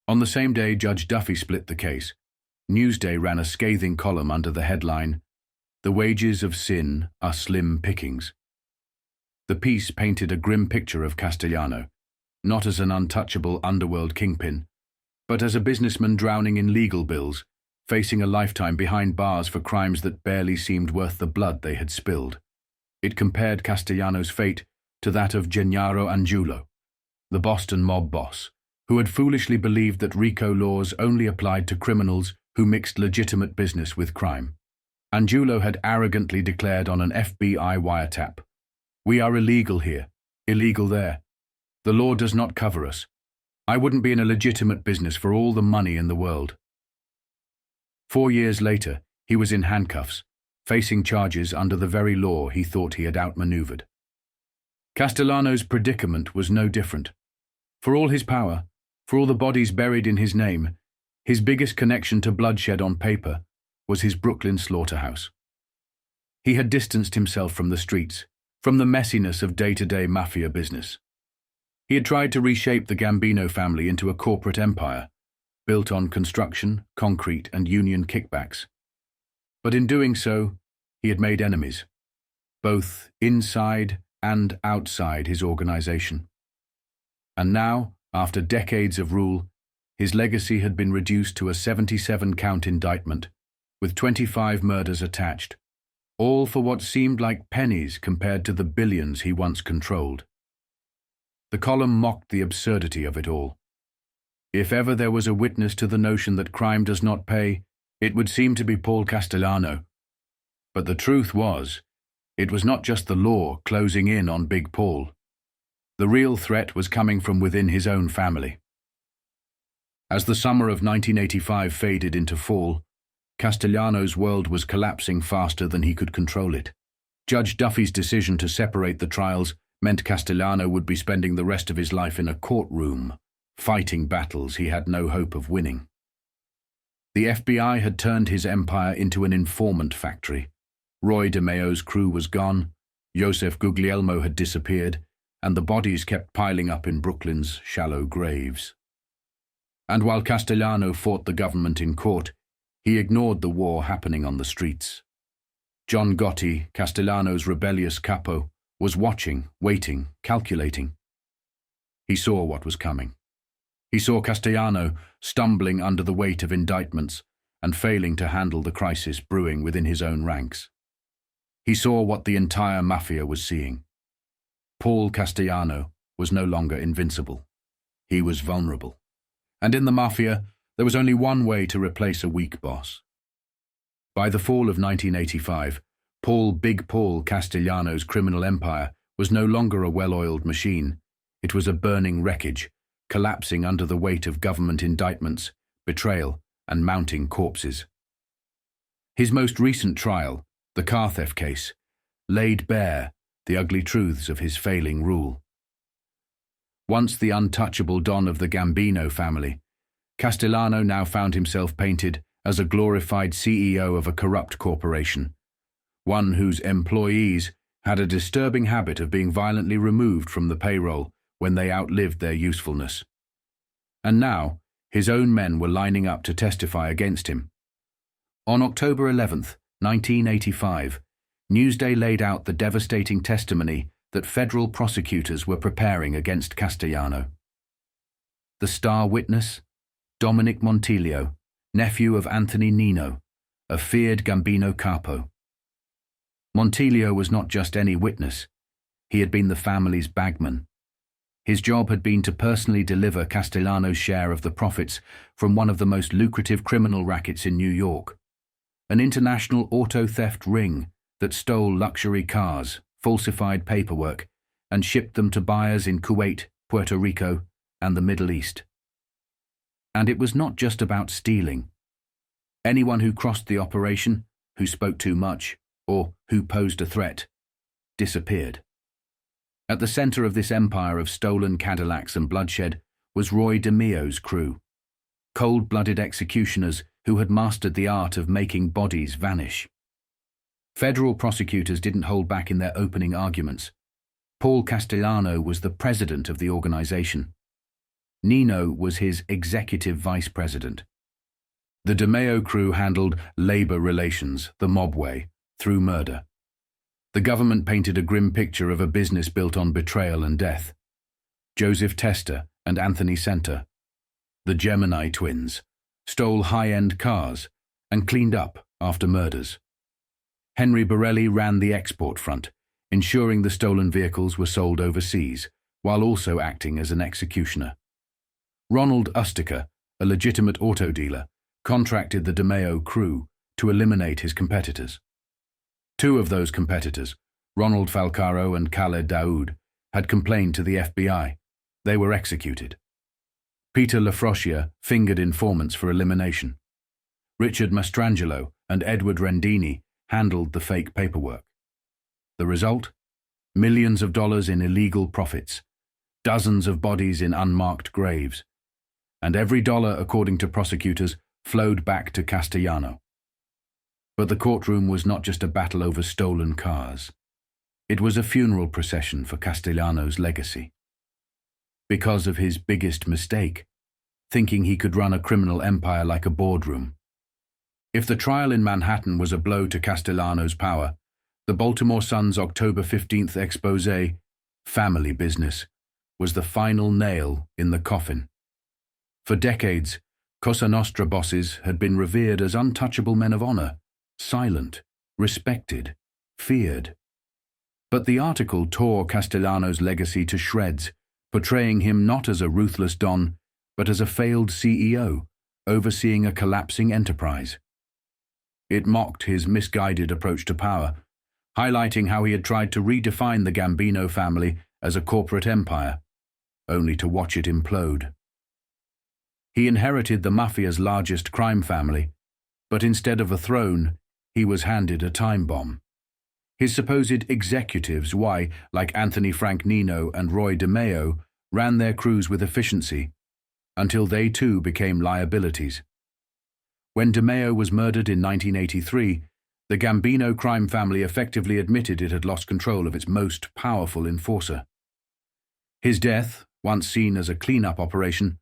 On the same day Judge Duffy split the case, Newsday ran a scathing column under the headline, "The wages of sin are slim pickings." The piece painted a grim picture of Castellano, not as an untouchable underworld kingpin, but as a businessman drowning in legal bills, facing a lifetime behind bars for crimes that barely seemed worth the blood they had spilled. It compared Castellano's fate to that of Gennaro Angiulo, the Boston mob boss, who had foolishly believed that RICO laws only applied to criminals who mixed legitimate business with crime. Angiulo had arrogantly declared on an FBI wiretap, "We are illegal here, illegal there. The law does not cover us. I wouldn't be in a legitimate business for all the money in the world." 4 years later, he was in handcuffs, facing charges under the very law he thought he had outmaneuvered. Castellano's predicament was no different. For all his power, for all the bodies buried in his name, his biggest connection to bloodshed on paper was his Brooklyn slaughterhouse. He had distanced himself from the streets, from the messiness of day-to-day mafia business. He had tried to reshape the Gambino family into a corporate empire, built on construction, concrete, and union kickbacks. But in doing so, he had made enemies, both inside and outside his organization. And now, after decades of rule, his legacy had been reduced to a 77-count indictment, with 25 murders attached, all for what seemed like pennies compared to the billions he once controlled. The column mocked the absurdity of it all. If ever there was a witness to the notion that crime does not pay, it would seem to be Paul Castellano. But the truth was, it was not just the law closing in on Big Paul. The real threat was coming from within his own family. As the summer of 1985 faded into fall, Castellano's world was collapsing faster than he could control it. Judge Duffy's decision to separate the trials meant Castellano would be spending the rest of his life in a courtroom, fighting battles he had no hope of winning. The FBI had turned his empire into an informant factory, Roy Deo's crew was gone, Joseph Guglielmo had disappeared, and the bodies kept piling up in Brooklyn's shallow graves. And while Castellano fought the government in court, he ignored the war happening on the streets. John Gotti, Castellano's rebellious capo, was watching, waiting, calculating. He saw what was coming. He saw Castellano stumbling under the weight of indictments and failing to handle the crisis brewing within his own ranks. He saw what the entire Mafia was seeing. Paul Castellano was no longer invincible. He was vulnerable. And in the Mafia, there was only one way to replace a weak boss. By the fall of 1985, Big Paul Castellano's criminal empire was no longer a well-oiled machine. It was a burning wreckage, collapsing under the weight of government indictments, betrayal, and mounting corpses. His most recent trial, the car theft case, laid bare the ugly truths of his failing rule. Once the untouchable don of the Gambino family, Castellano now found himself painted as a glorified CEO of a corrupt corporation, one whose employees had a disturbing habit of being violently removed from the payroll when they outlived their usefulness. And now, his own men were lining up to testify against him. On October 11th, 1985, Newsday laid out the devastating testimony that federal prosecutors were preparing against Castellano. The star witness, Dominic Montilio, nephew of Anthony Nino, a feared Gambino capo. Montilio was not just any witness. He had been the family's bagman. His job had been to personally deliver Castellano's share of the profits from one of the most lucrative criminal rackets in New York, an international auto theft ring that stole luxury cars, falsified paperwork, and shipped them to buyers in Kuwait, Puerto Rico, and the Middle East. And it was not just about stealing. Anyone who crossed the operation, who spoke too much, or who posed a threat, disappeared. At the center of this empire of stolen Cadillacs and bloodshed was Roy Deo's crew, cold-blooded executioners who had mastered the art of making bodies vanish. Federal prosecutors didn't hold back in their opening arguments. Paul Castellano was the president of the organization. Nino was his executive vice president. The Deo crew handled labor relations, the mob way, through murder. The government painted a grim picture of a business built on betrayal and death. Joseph Testa and Anthony Center, the Gemini twins, stole high-end cars and cleaned up after murders. Henry Borelli ran the export front, ensuring the stolen vehicles were sold overseas, while also acting as an executioner. Ronald Ustica, a legitimate auto dealer, contracted the Deo crew to eliminate his competitors. Two of those competitors, Ronald Falcaro and Khaled Daoud, had complained to the FBI. They were executed. Peter Lafrosia fingered informants for elimination. Richard Mastrangelo and Edward Rendini handled the fake paperwork. The result? Millions of dollars in illegal profits, dozens of bodies in unmarked graves, and every dollar, according to prosecutors, flowed back to Castellano. But the courtroom was not just a battle over stolen cars. It was a funeral procession for Castellano's legacy. Because of his biggest mistake, thinking he could run a criminal empire like a boardroom. If the trial in Manhattan was a blow to Castellano's power, the Baltimore Sun's October 15th expose, Family Business, was the final nail in the coffin. For decades, Cosa Nostra bosses had been revered as untouchable men of honor, silent, respected, feared. But the article tore Castellano's legacy to shreds, portraying him not as a ruthless don, but as a failed CEO, overseeing a collapsing enterprise. It mocked his misguided approach to power, highlighting how he had tried to redefine the Gambino family as a corporate empire, only to watch it implode. He inherited the Mafia's largest crime family, but instead of a throne, he was handed a time bomb. His supposed executives, like Anthony Frank Nino and Roy Deo, ran their crews with efficiency, until they too became liabilities. When Deo was murdered in 1983, the Gambino crime family effectively admitted it had lost control of its most powerful enforcer. His death, once seen as a clean-up operation,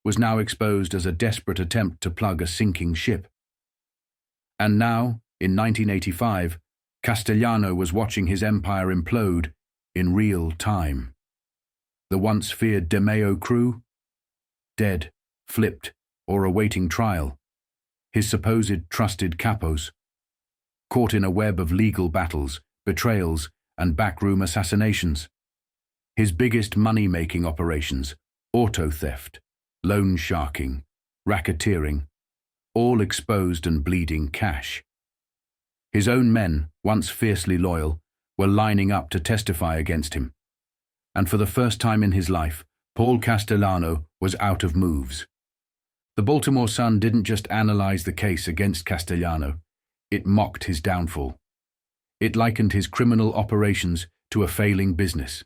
was now exposed as a desperate attempt to plug a sinking ship. And now, in 1985, Castellano was watching his empire implode in real time. The once feared DeMeo crew? Dead, flipped, or awaiting trial. His supposed trusted capos, caught in a web of legal battles, betrayals, and backroom assassinations. His biggest money-making operations, auto theft, loan sharking, racketeering, all exposed and bleeding cash. His own men, once fiercely loyal, were lining up to testify against him. And for the first time in his life, Paul Castellano was out of moves. The Baltimore Sun didn't just analyze the case against Castellano, it mocked his downfall. It likened his criminal operations to a failing business.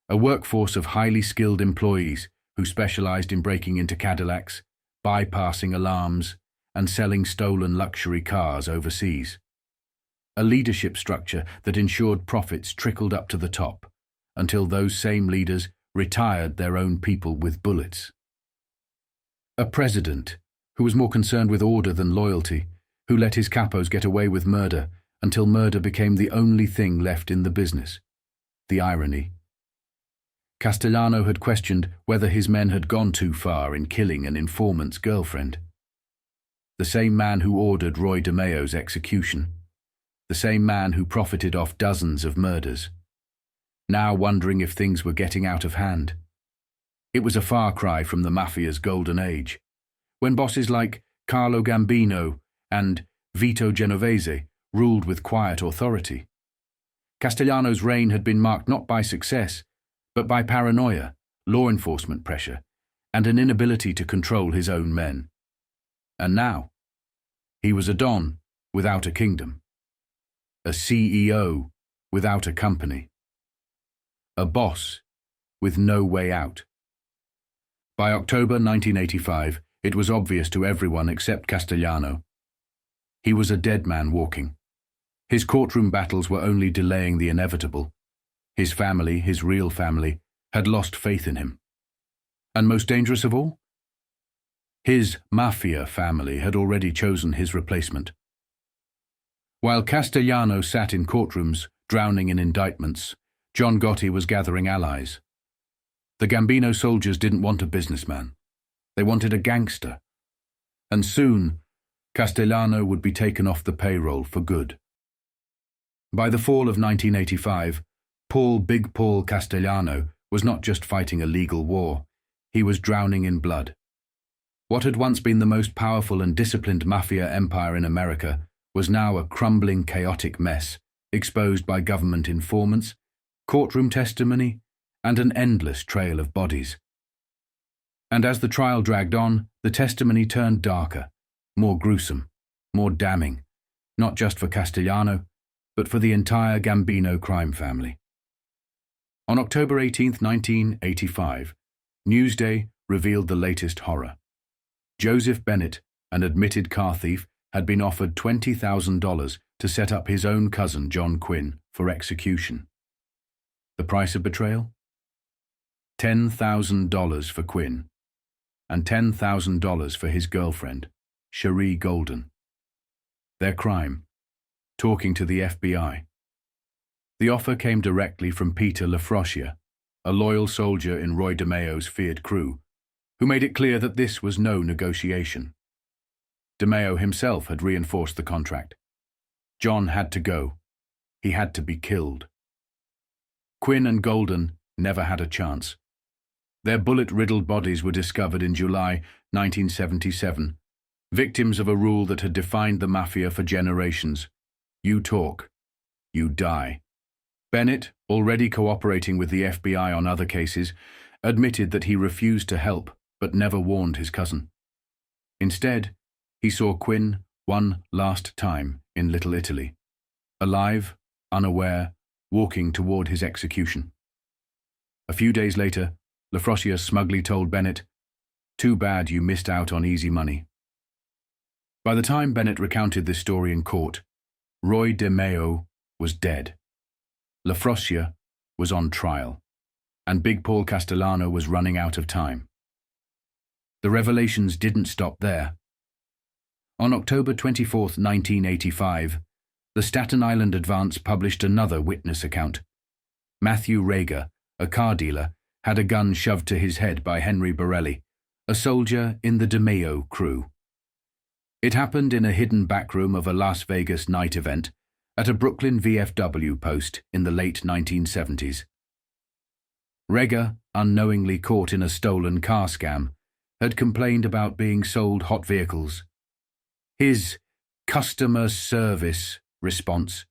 A workforce of highly skilled employees who specialized in breaking into Cadillacs, bypassing alarms, and selling stolen luxury cars overseas. A leadership structure that ensured profits trickled up to the top, until those same leaders retired their own people with bullets. A president who was more concerned with order than loyalty, who let his capos get away with murder until murder became the only thing left in the business. The irony. Castellano had questioned whether his men had gone too far in killing an informant's girlfriend. The same man who ordered Roy Deo's execution. The same man who profited off dozens of murders. Now wondering if things were getting out of hand. It was a far cry from the Mafia's golden age, when bosses like Carlo Gambino and Vito Genovese ruled with quiet authority. Castellano's reign had been marked not by success, but by paranoia, law enforcement pressure, and an inability to control his own men. And now, he was a don without a kingdom, a CEO without a company, a boss with no way out. By October 1985, it was obvious to everyone except Castellano. He was a dead man walking. His courtroom battles were only delaying the inevitable. His family, his real family, had lost faith in him. And most dangerous of all? His Mafia family had already chosen his replacement. While Castellano sat in courtrooms, drowning in indictments, John Gotti was gathering allies. The Gambino soldiers didn't want a businessman. They wanted a gangster. And soon, Castellano would be taken off the payroll for good. By the fall of 1985, Big Paul Castellano was not just fighting a legal war, he was drowning in blood. What had once been the most powerful and disciplined mafia empire in America was now a crumbling, chaotic mess, exposed by government informants, courtroom testimony, and an endless trail of bodies. And as the trial dragged on, the testimony turned darker, more gruesome, more damning, not just for Castellano, but for the entire Gambino crime family. On October 18, 1985, Newsday revealed the latest horror. Joseph Bennett, an admitted car thief, had been offered $20,000 to set up his own cousin, John Quinn, for execution. The price of betrayal? $10,000 for Quinn, and $10,000 for his girlfriend, Cherie Golden. Their crime: talking to the FBI. The offer came directly from Peter Lafrosia, a loyal soldier in Roy Deo's feared crew, who made it clear that this was no negotiation. DeMeo himself had reinforced the contract. John had to go. He had to be killed. Quinn and Golden never had a chance. Their bullet-riddled bodies were discovered in July 1977, victims of a rule that had defined the Mafia for generations. You talk, you die. Bennett, already cooperating with the FBI on other cases, admitted that he refused to help but never warned his cousin. Instead, he saw Quinn one last time in Little Italy, alive, unaware, walking toward his execution. A few days later, Lafrosia smugly told Bennett, "Too bad you missed out on easy money." By the time Bennett recounted this story in court, Roy Deo was dead. Mafia was on trial, and Big Paul Castellano was running out of time. The revelations didn't stop there. On October 24, 1985, the Staten Island Advance published another witness account. Matthew Rager, a car dealer, had a gun shoved to his head by Henry Borelli, a soldier in the DeMeo crew. It happened in a hidden backroom of a Las Vegas night event at a Brooklyn VFW post in the late 1970s. Rager, unknowingly caught in a stolen car scam, had complained about being sold hot vehicles. His customer service response.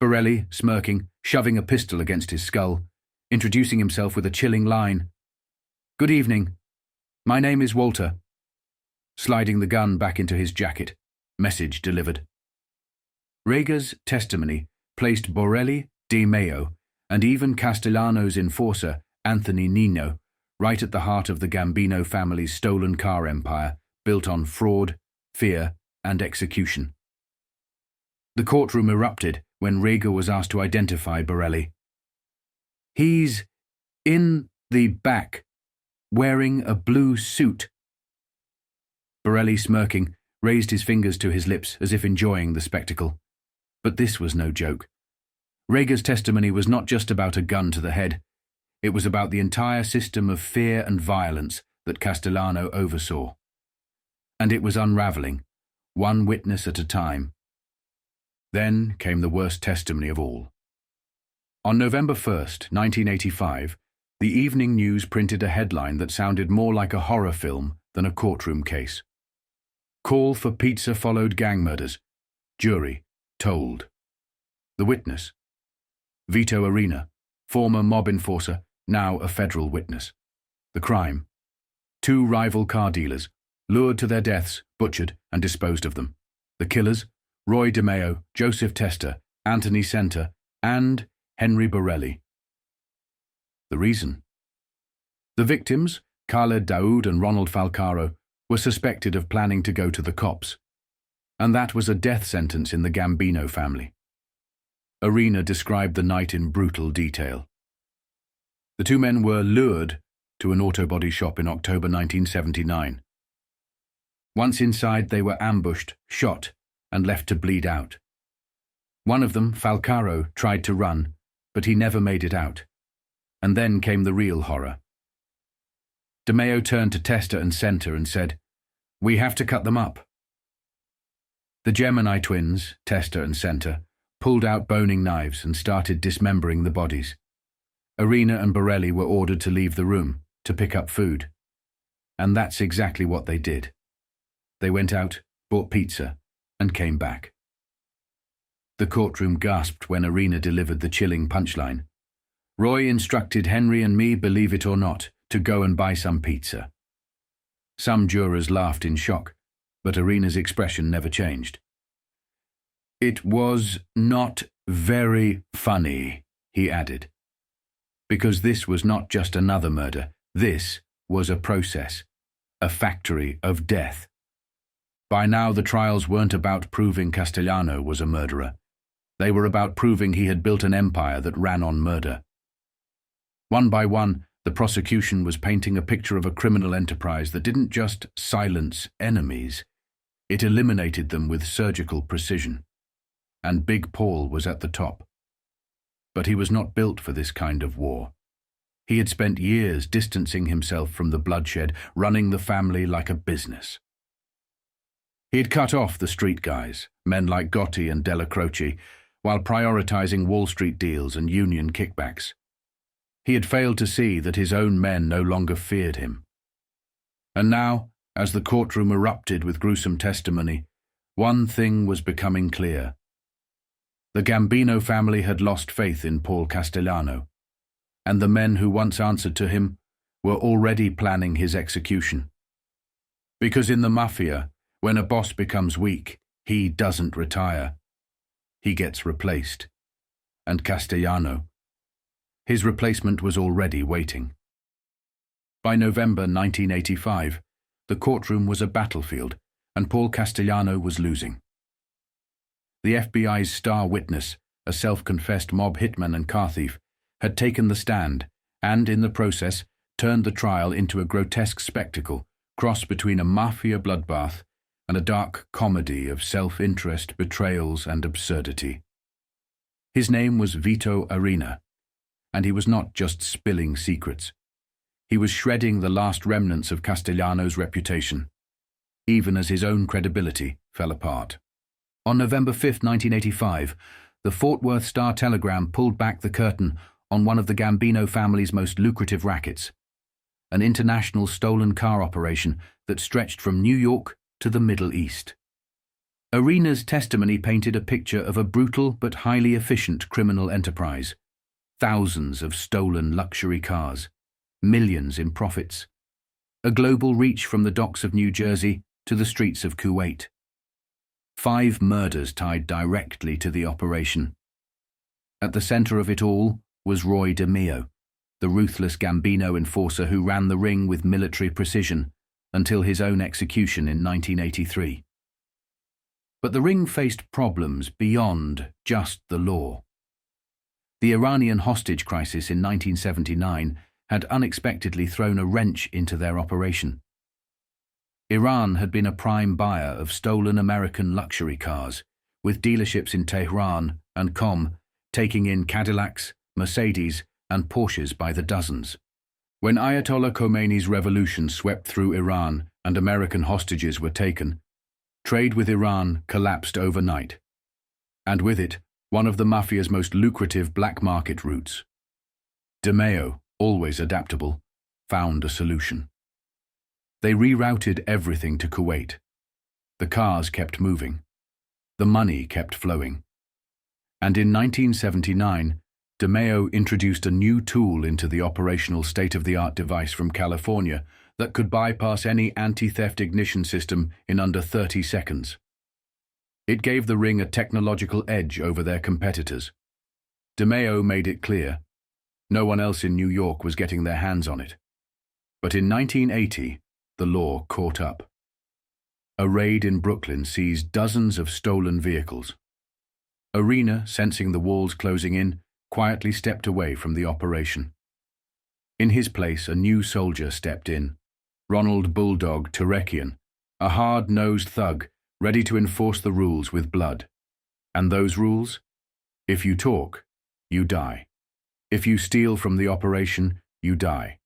Borelli, smirking, shoving a pistol against his skull, introducing himself with a chilling line. "Good evening. My name is Walter." Sliding the gun back into his jacket. Message delivered. Rager's testimony placed Borelli, DeMeo, and even Castellano's enforcer, Anthony Nino, right at the heart of the Gambino family's stolen car empire, built on fraud, fear, and execution. The courtroom erupted when Rager was asked to identify Borelli. "He's in the back, wearing a blue suit." Borelli, smirking, raised his fingers to his lips as if enjoying the spectacle. But this was no joke. Rager's testimony was not just about a gun to the head. It was about the entire system of fear and violence that Castellano oversaw. And it was unraveling, one witness at a time. Then came the worst testimony of all. On November 1st, 1985, the Evening News printed a headline that sounded more like a horror film than a courtroom case. "Call for pizza followed gang murders. Jury told." The witness? Vito Arena, former mob enforcer, now a federal witness. The crime? 2 rival car dealers, lured to their deaths, butchered, and disposed of them. The killers? Roy Deo, Joseph Testa, Anthony Center, and Henry Borelli. The reason? The victims, Khaled Daoud and Ronald Falcaro, were suspected of planning to go to the cops. And that was a death sentence in the Gambino family. Arena described the night in brutal detail. The 2 men were lured to an auto body shop in October 1979. Once inside, they were ambushed, shot, and left to bleed out. One of them, Falcaro, tried to run, but he never made it out. And then came the real horror. DeMeo turned to Testa and Center and said, "We have to cut them up." The Gemini twins, Testa and Center, pulled out boning knives and started dismembering the bodies. Arena and Borelli were ordered to leave the room, to pick up food. And that's exactly what they did. They went out, bought pizza, and came back. The courtroom gasped when Arena delivered the chilling punchline. "Roy instructed Henry and me, believe it or not, to go and buy some pizza." Some jurors laughed in shock, but Arena's expression never changed. "It was not very funny," he added. Because this was not just another murder. This was a process, a factory of death. By now, the trials weren't about proving Castellano was a murderer. They were about proving he had built an empire that ran on murder. One by one, the prosecution was painting a picture of a criminal enterprise that didn't just silence enemies, it eliminated them with surgical precision. And Big Paul was at the top. But he was not built for this kind of war. He had spent years distancing himself from the bloodshed, running the family like a business. He had cut off the street guys, men like Gotti and Della Croce, while prioritizing Wall Street deals and union kickbacks. He had failed to see that his own men no longer feared him. And now, as the courtroom erupted with gruesome testimony, one thing was becoming clear. The Gambino family had lost faith in Paul Castellano, and the men who once answered to him were already planning his execution. Because in the Mafia, when a boss becomes weak, he doesn't retire. He gets replaced. And Castellano, his replacement was already waiting. By November 1985, the courtroom was a battlefield, and Paul Castellano was losing. The FBI's star witness, a self-confessed mob hitman and car thief, had taken the stand and, in the process, turned the trial into a grotesque spectacle, cross between a mafia bloodbath and a dark comedy of self-interest, betrayals, and absurdity. His name was Vito Arena, and he was not just spilling secrets. He was shredding the last remnants of Castellano's reputation, even as his own credibility fell apart. On November 5, 1985, the Fort Worth Star-Telegram pulled back the curtain on one of the Gambino family's most lucrative rackets, an international stolen car operation that stretched from New York to the Middle East. Arena's testimony painted a picture of a brutal but highly efficient criminal enterprise. Thousands of stolen luxury cars, millions in profits, a global reach from the docks of New Jersey to the streets of Kuwait. 5 murders tied directly to the operation. At the center of it all was Roy Deo, the ruthless Gambino enforcer who ran the ring with military precision until his own execution in 1983. But the ring faced problems beyond just the law. The Iranian hostage crisis in 1979 had unexpectedly thrown a wrench into their operation. Iran had been a prime buyer of stolen American luxury cars, with dealerships in Tehran and Qom taking in Cadillacs, Mercedes, and Porsches by the dozens. When Ayatollah Khomeini's revolution swept through Iran and American hostages were taken, trade with Iran collapsed overnight, and with it, one of the Mafia's most lucrative black market routes. Deo, always adaptable, found a solution. They rerouted everything to Kuwait. The cars kept moving. The money kept flowing. And in 1979, Deo introduced a new tool into the operational state-of-the-art device from California that could bypass any anti-theft ignition system in under 30 seconds. It gave the ring a technological edge over their competitors. Deo made it clear no one else in New York was getting their hands on it. But in 1980, the law caught up. A raid in Brooklyn seized dozens of stolen vehicles. Arena, sensing the walls closing in, quietly stepped away from the operation. In his place, a new soldier stepped in, Ronald Bulldog Turekian, a hard-nosed thug ready to enforce the rules with blood. And those rules? If you talk, you die. If you steal from the operation, you die.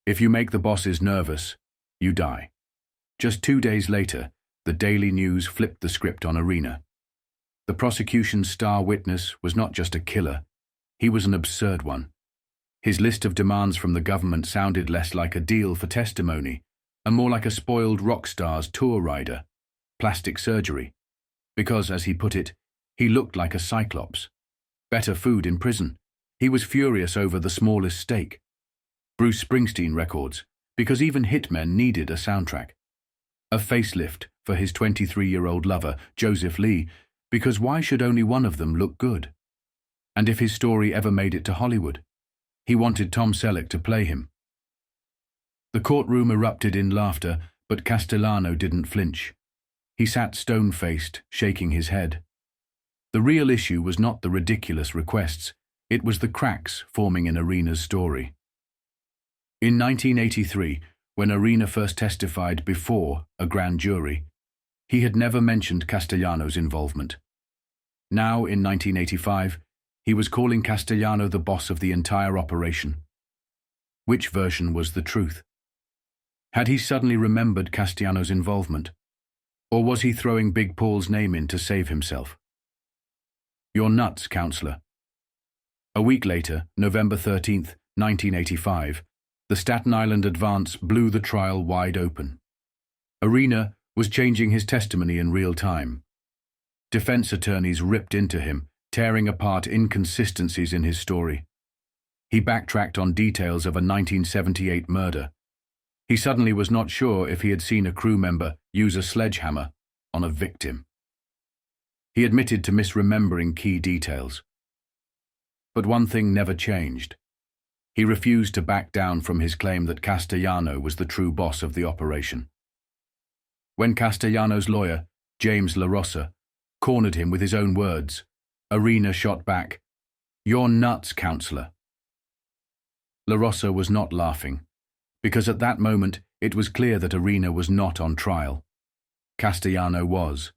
If you make the bosses nervous, you die. Just 2 days later, the Daily News flipped the script on Arena. The prosecution's star witness was not just a killer, he was an absurd one. His list of demands from the government sounded less like a deal for testimony, and more like a spoiled rock star's tour rider, plastic surgery. Because, as he put it, he looked like a cyclops. Better food in prison. He was furious over the smallest stake. Bruce Springsteen records, because even hitmen needed a soundtrack. A facelift for his 23-year-old lover, Joseph Lee, because why should only one of them look good? And if his story ever made it to Hollywood, he wanted Tom Selleck to play him. The courtroom erupted in laughter, but Castellano didn't flinch. He sat stone-faced, shaking his head. The real issue was not the ridiculous requests, it was the cracks forming in Arena's story. In 1983, when Arena first testified before a grand jury, he had never mentioned Castellano's involvement. Now, in 1985, he was calling Castellano the boss of the entire operation. Which version was the truth? Had he suddenly remembered Castellano's involvement? Or was he throwing Big Paul's name in to save himself? You're nuts, counselor. A week later, November 13th, 1985, the Staten Island advance blew the trial wide open. Arena was changing his testimony in real time. Defense attorneys ripped into him, tearing apart inconsistencies in his story. He backtracked on details of a 1978 murder. He suddenly was not sure if he had seen a crew member use a sledgehammer on a victim. He admitted to misremembering key details. But one thing never changed. He refused to back down from his claim that Castellano was the true boss of the operation. When Castellano's lawyer, James LaRosa, cornered him with his own words. Arena shot back, "You're nuts, counselor." La Rosa was not laughing, because at that moment it was clear that Arena was not on trial. Castellano was,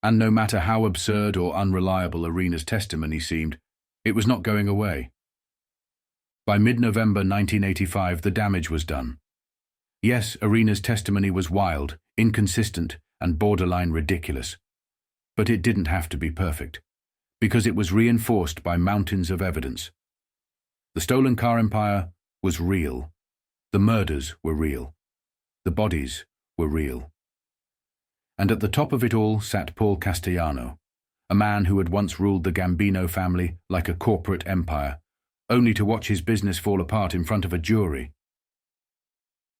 and no matter how absurd or unreliable Arena's testimony seemed, it was not going away. By mid-November 1985, the damage was done. Yes, Arena's testimony was wild, inconsistent, and borderline ridiculous. But it didn't have to be perfect, because it was reinforced by mountains of evidence. The stolen car empire was real. The murders were real. The bodies were real. And at the top of it all sat Paul Castellano, a man who had once ruled the Gambino family like a corporate empire, only to watch his business fall apart in front of a jury.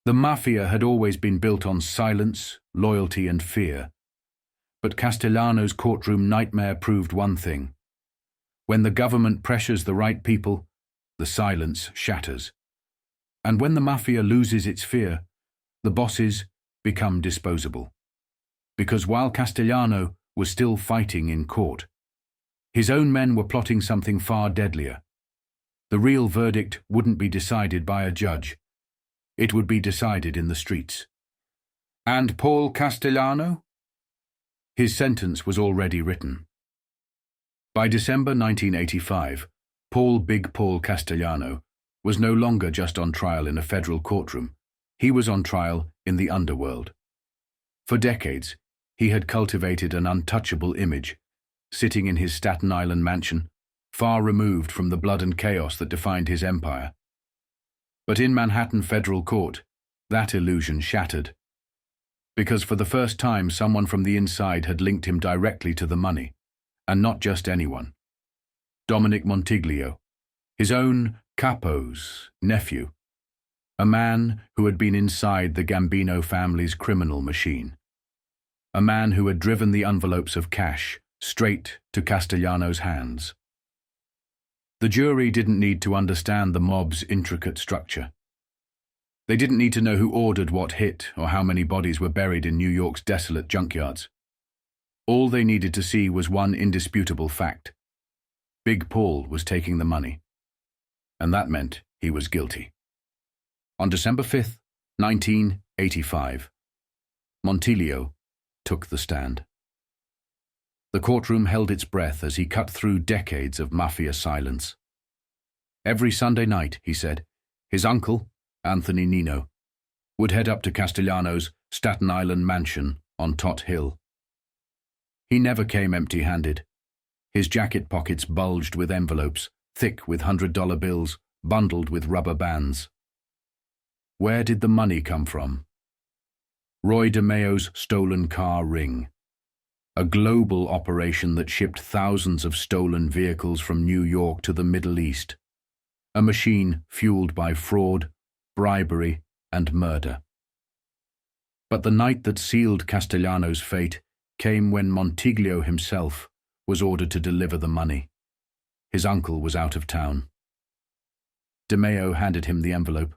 The Mafia had always been built on silence, loyalty, and fear. But Castellano's courtroom nightmare proved one thing. When the government pressures the right people, the silence shatters. And when the Mafia loses its fear, the bosses become disposable. Because while Castellano was still fighting in court, his own men were plotting something far deadlier. The real verdict wouldn't be decided by a judge. It would be decided in the streets. And Paul Castellano? His sentence was already written. By December 1985, Big Paul Castellano was no longer just on trial in a federal courtroom. He was on trial in the underworld. For decades, he had cultivated an untouchable image, sitting in his Staten Island mansion, far removed from the blood and chaos that defined his empire. But in Manhattan Federal Court, that illusion shattered. Because for the first time, someone from the inside had linked him directly to the money, and not just anyone. Dominic Montiglio, his own capo's nephew, a man who had been inside the Gambino family's criminal machine. A man who had driven the envelopes of cash straight to Castellano's hands. The jury didn't need to understand the mob's intricate structure. They didn't need to know who ordered what hit or how many bodies were buried in New York's desolate junkyards. All they needed to see was one indisputable fact. Big Paul was taking the money. And that meant he was guilty. On December 5th, 1985, Montiglio took the stand. The courtroom held its breath as he cut through decades of Mafia silence. Every Sunday night, he said, his uncle, Anthony Nino, would head up to Castellano's Staten Island mansion on Tot Hill. He never came empty-handed. His jacket pockets bulged with envelopes, thick with $100 bills, bundled with rubber bands. Where did the money come from? Roy Deo's stolen car ring. A global operation that shipped thousands of stolen vehicles from New York to the Middle East. A machine fueled by fraud, bribery, and murder. But the night that sealed Castellano's fate came when Montiglio himself was ordered to deliver the money. His uncle was out of town. Deo handed him the envelope.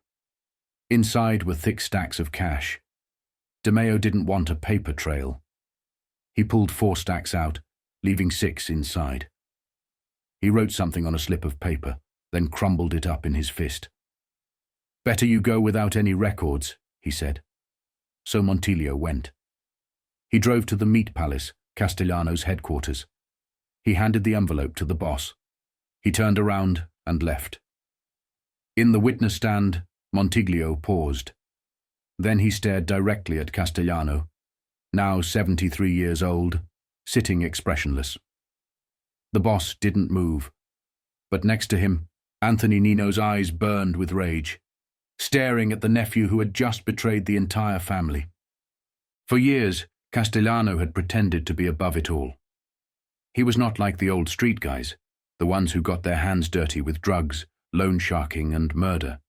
Inside were thick stacks of cash. Deo didn't want a paper trail. He pulled 4 stacks out, leaving 6 inside. He wrote something on a slip of paper, then crumbled it up in his fist. "Better you go without any records," he said. So Montiglio went. He drove to the Meat Palace, Castellano's headquarters. He handed the envelope to the boss. He turned around and left. In the witness stand, Montiglio paused. Then he stared directly at Castellano, now 73 years old, sitting expressionless. The boss didn't move, but next to him, Anthony Nino's eyes burned with rage, staring at the nephew who had just betrayed the entire family. For years, Castellano had pretended to be above it all. He was not like the old street guys, the ones who got their hands dirty with drugs, loan sharking, and murder.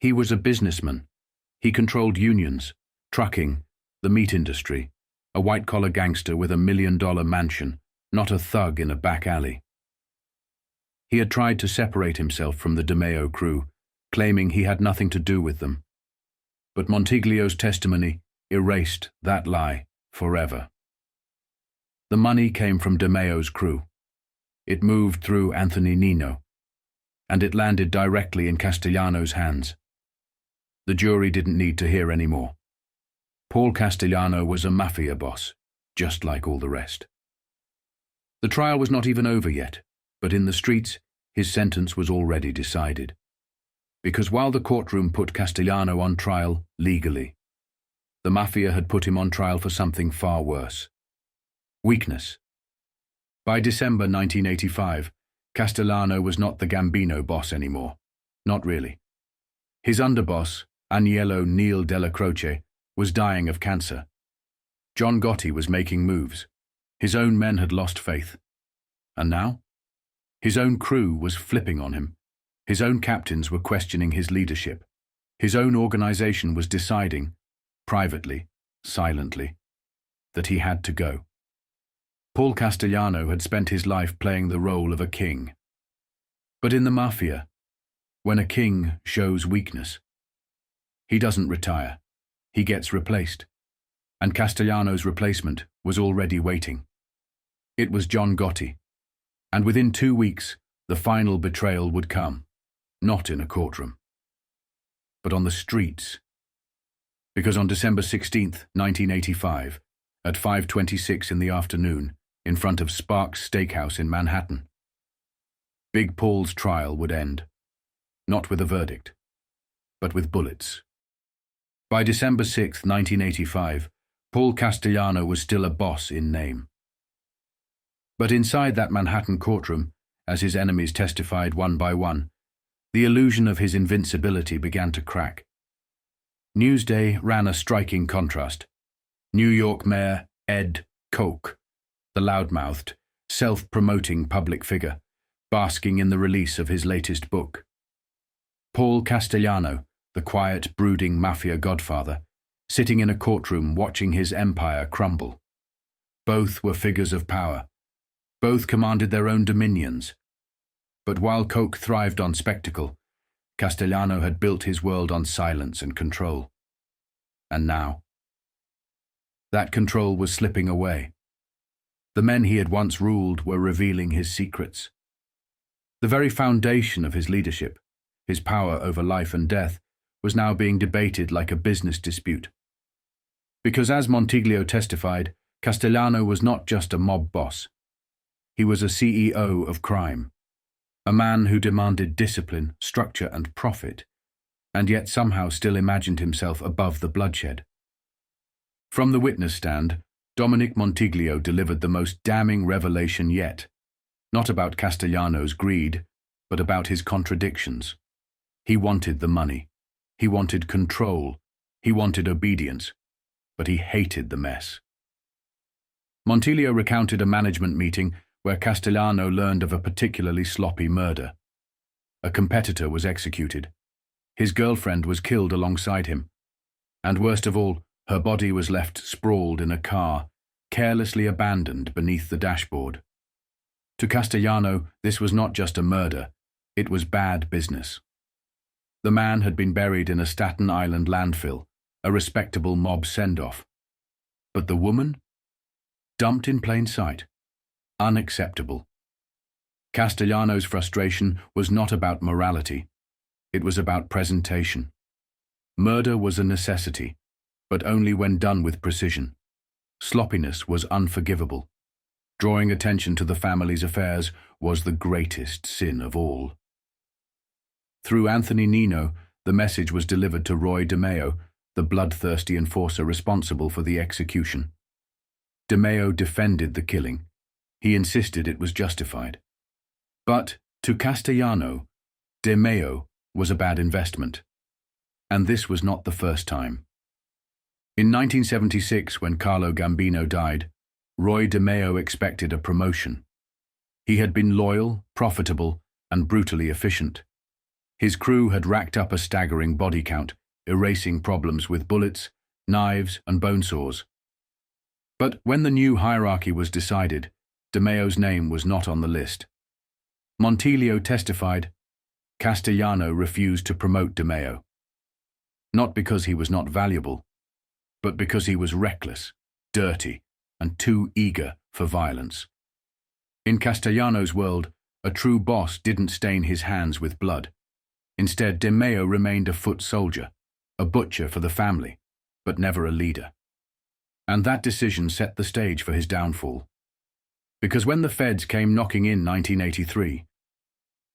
He was a businessman. He controlled unions, trucking, the meat industry, a white-collar gangster with $1 million mansion, not a thug in a back alley. He had tried to separate himself from the Deo crew, claiming he had nothing to do with them. But Montiglio's testimony erased that lie forever. The money came from DeMeo's crew. It moved through Anthony Nino, and it landed directly in Castellano's hands. The jury didn't need to hear any more. Paul Castellano was a Mafia boss, just like all the rest. The trial was not even over yet, but in the streets, his sentence was already decided. Because while the courtroom put Castellano on trial legally, the Mafia had put him on trial for something far worse. Weakness. By December 1985, Castellano was not the Gambino boss anymore. Not really. His underboss, Agnello Neil Della Croce, was dying of cancer. John Gotti was making moves. His own men had lost faith. And now? His own crew was flipping on him. His own captains were questioning his leadership. His own organization was deciding, privately, silently, that he had to go. Paul Castellano had spent his life playing the role of a king. But in the Mafia, when a king shows weakness, he doesn't retire. He gets replaced. And Castellano's replacement was already waiting. It was John Gotti. And within 2 weeks, the final betrayal would come. Not in a courtroom, but on the streets. Because on December 16th, 1985, at 5:26 in the afternoon, in front of Sparks Steakhouse in Manhattan, Big Paul's trial would end, not with a verdict, but with bullets. By December 6th, 1985, Paul Castellano was still a boss in name. But inside that Manhattan courtroom, as his enemies testified one by one, the illusion of his invincibility began to crack. Newsday ran a striking contrast. New York Mayor Ed Koch, the loudmouthed, self-promoting public figure, basking in the release of his latest book. Paul Castellano, the quiet, brooding Mafia godfather, sitting in a courtroom watching his empire crumble. Both were figures of power. Both commanded their own dominions. But while Koch thrived on spectacle, Castellano had built his world on silence and control. And now, that control was slipping away. The men he had once ruled were revealing his secrets. The very foundation of his leadership, his power over life and death, was now being debated like a business dispute. Because as Montiglio testified, Castellano was not just a mob boss. He was a CEO of crime. A man who demanded discipline, structure, and profit, and yet somehow still imagined himself above the bloodshed. From the witness stand, Dominic Montiglio delivered the most damning revelation yet, not about Castellano's greed, but about his contradictions. He wanted the money. He wanted control. He wanted obedience. But he hated the mess. Montiglio recounted a management meeting where Castellano learned of a particularly sloppy murder. A competitor was executed. His girlfriend was killed alongside him. And worst of all, her body was left sprawled in a car, carelessly abandoned beneath the dashboard. To Castellano, this was not just a murder, it was bad business. The man had been buried in a Staten Island landfill, a respectable mob send-off. But the woman? Dumped in plain sight. Unacceptable. Castellano's frustration was not about morality. It was about presentation. Murder was a necessity, but only when done with precision. Sloppiness was unforgivable. Drawing attention to the family's affairs was the greatest sin of all. Through Anthony Nino, the message was delivered to Roy Deo, the bloodthirsty enforcer responsible for the execution. Deo defended the killing. He insisted it was justified. But, to Castellano, Deo was a bad investment. And this was not the first time. In 1976, when Carlo Gambino died, Roy Deo expected a promotion. He had been loyal, profitable, and brutally efficient. His crew had racked up a staggering body count, erasing problems with bullets, knives, and bone saws. But when the new hierarchy was decided, Demeo's name was not on the list. Montiglio testified, Castellano refused to promote Deo. Not because he was not valuable, but because he was reckless, dirty, and too eager for violence. In Castellano's world, a true boss didn't stain his hands with blood. Instead, Demeo remained a foot soldier, a butcher for the family, but never a leader. And that decision set the stage for his downfall. Because when the feds came knocking in 1983,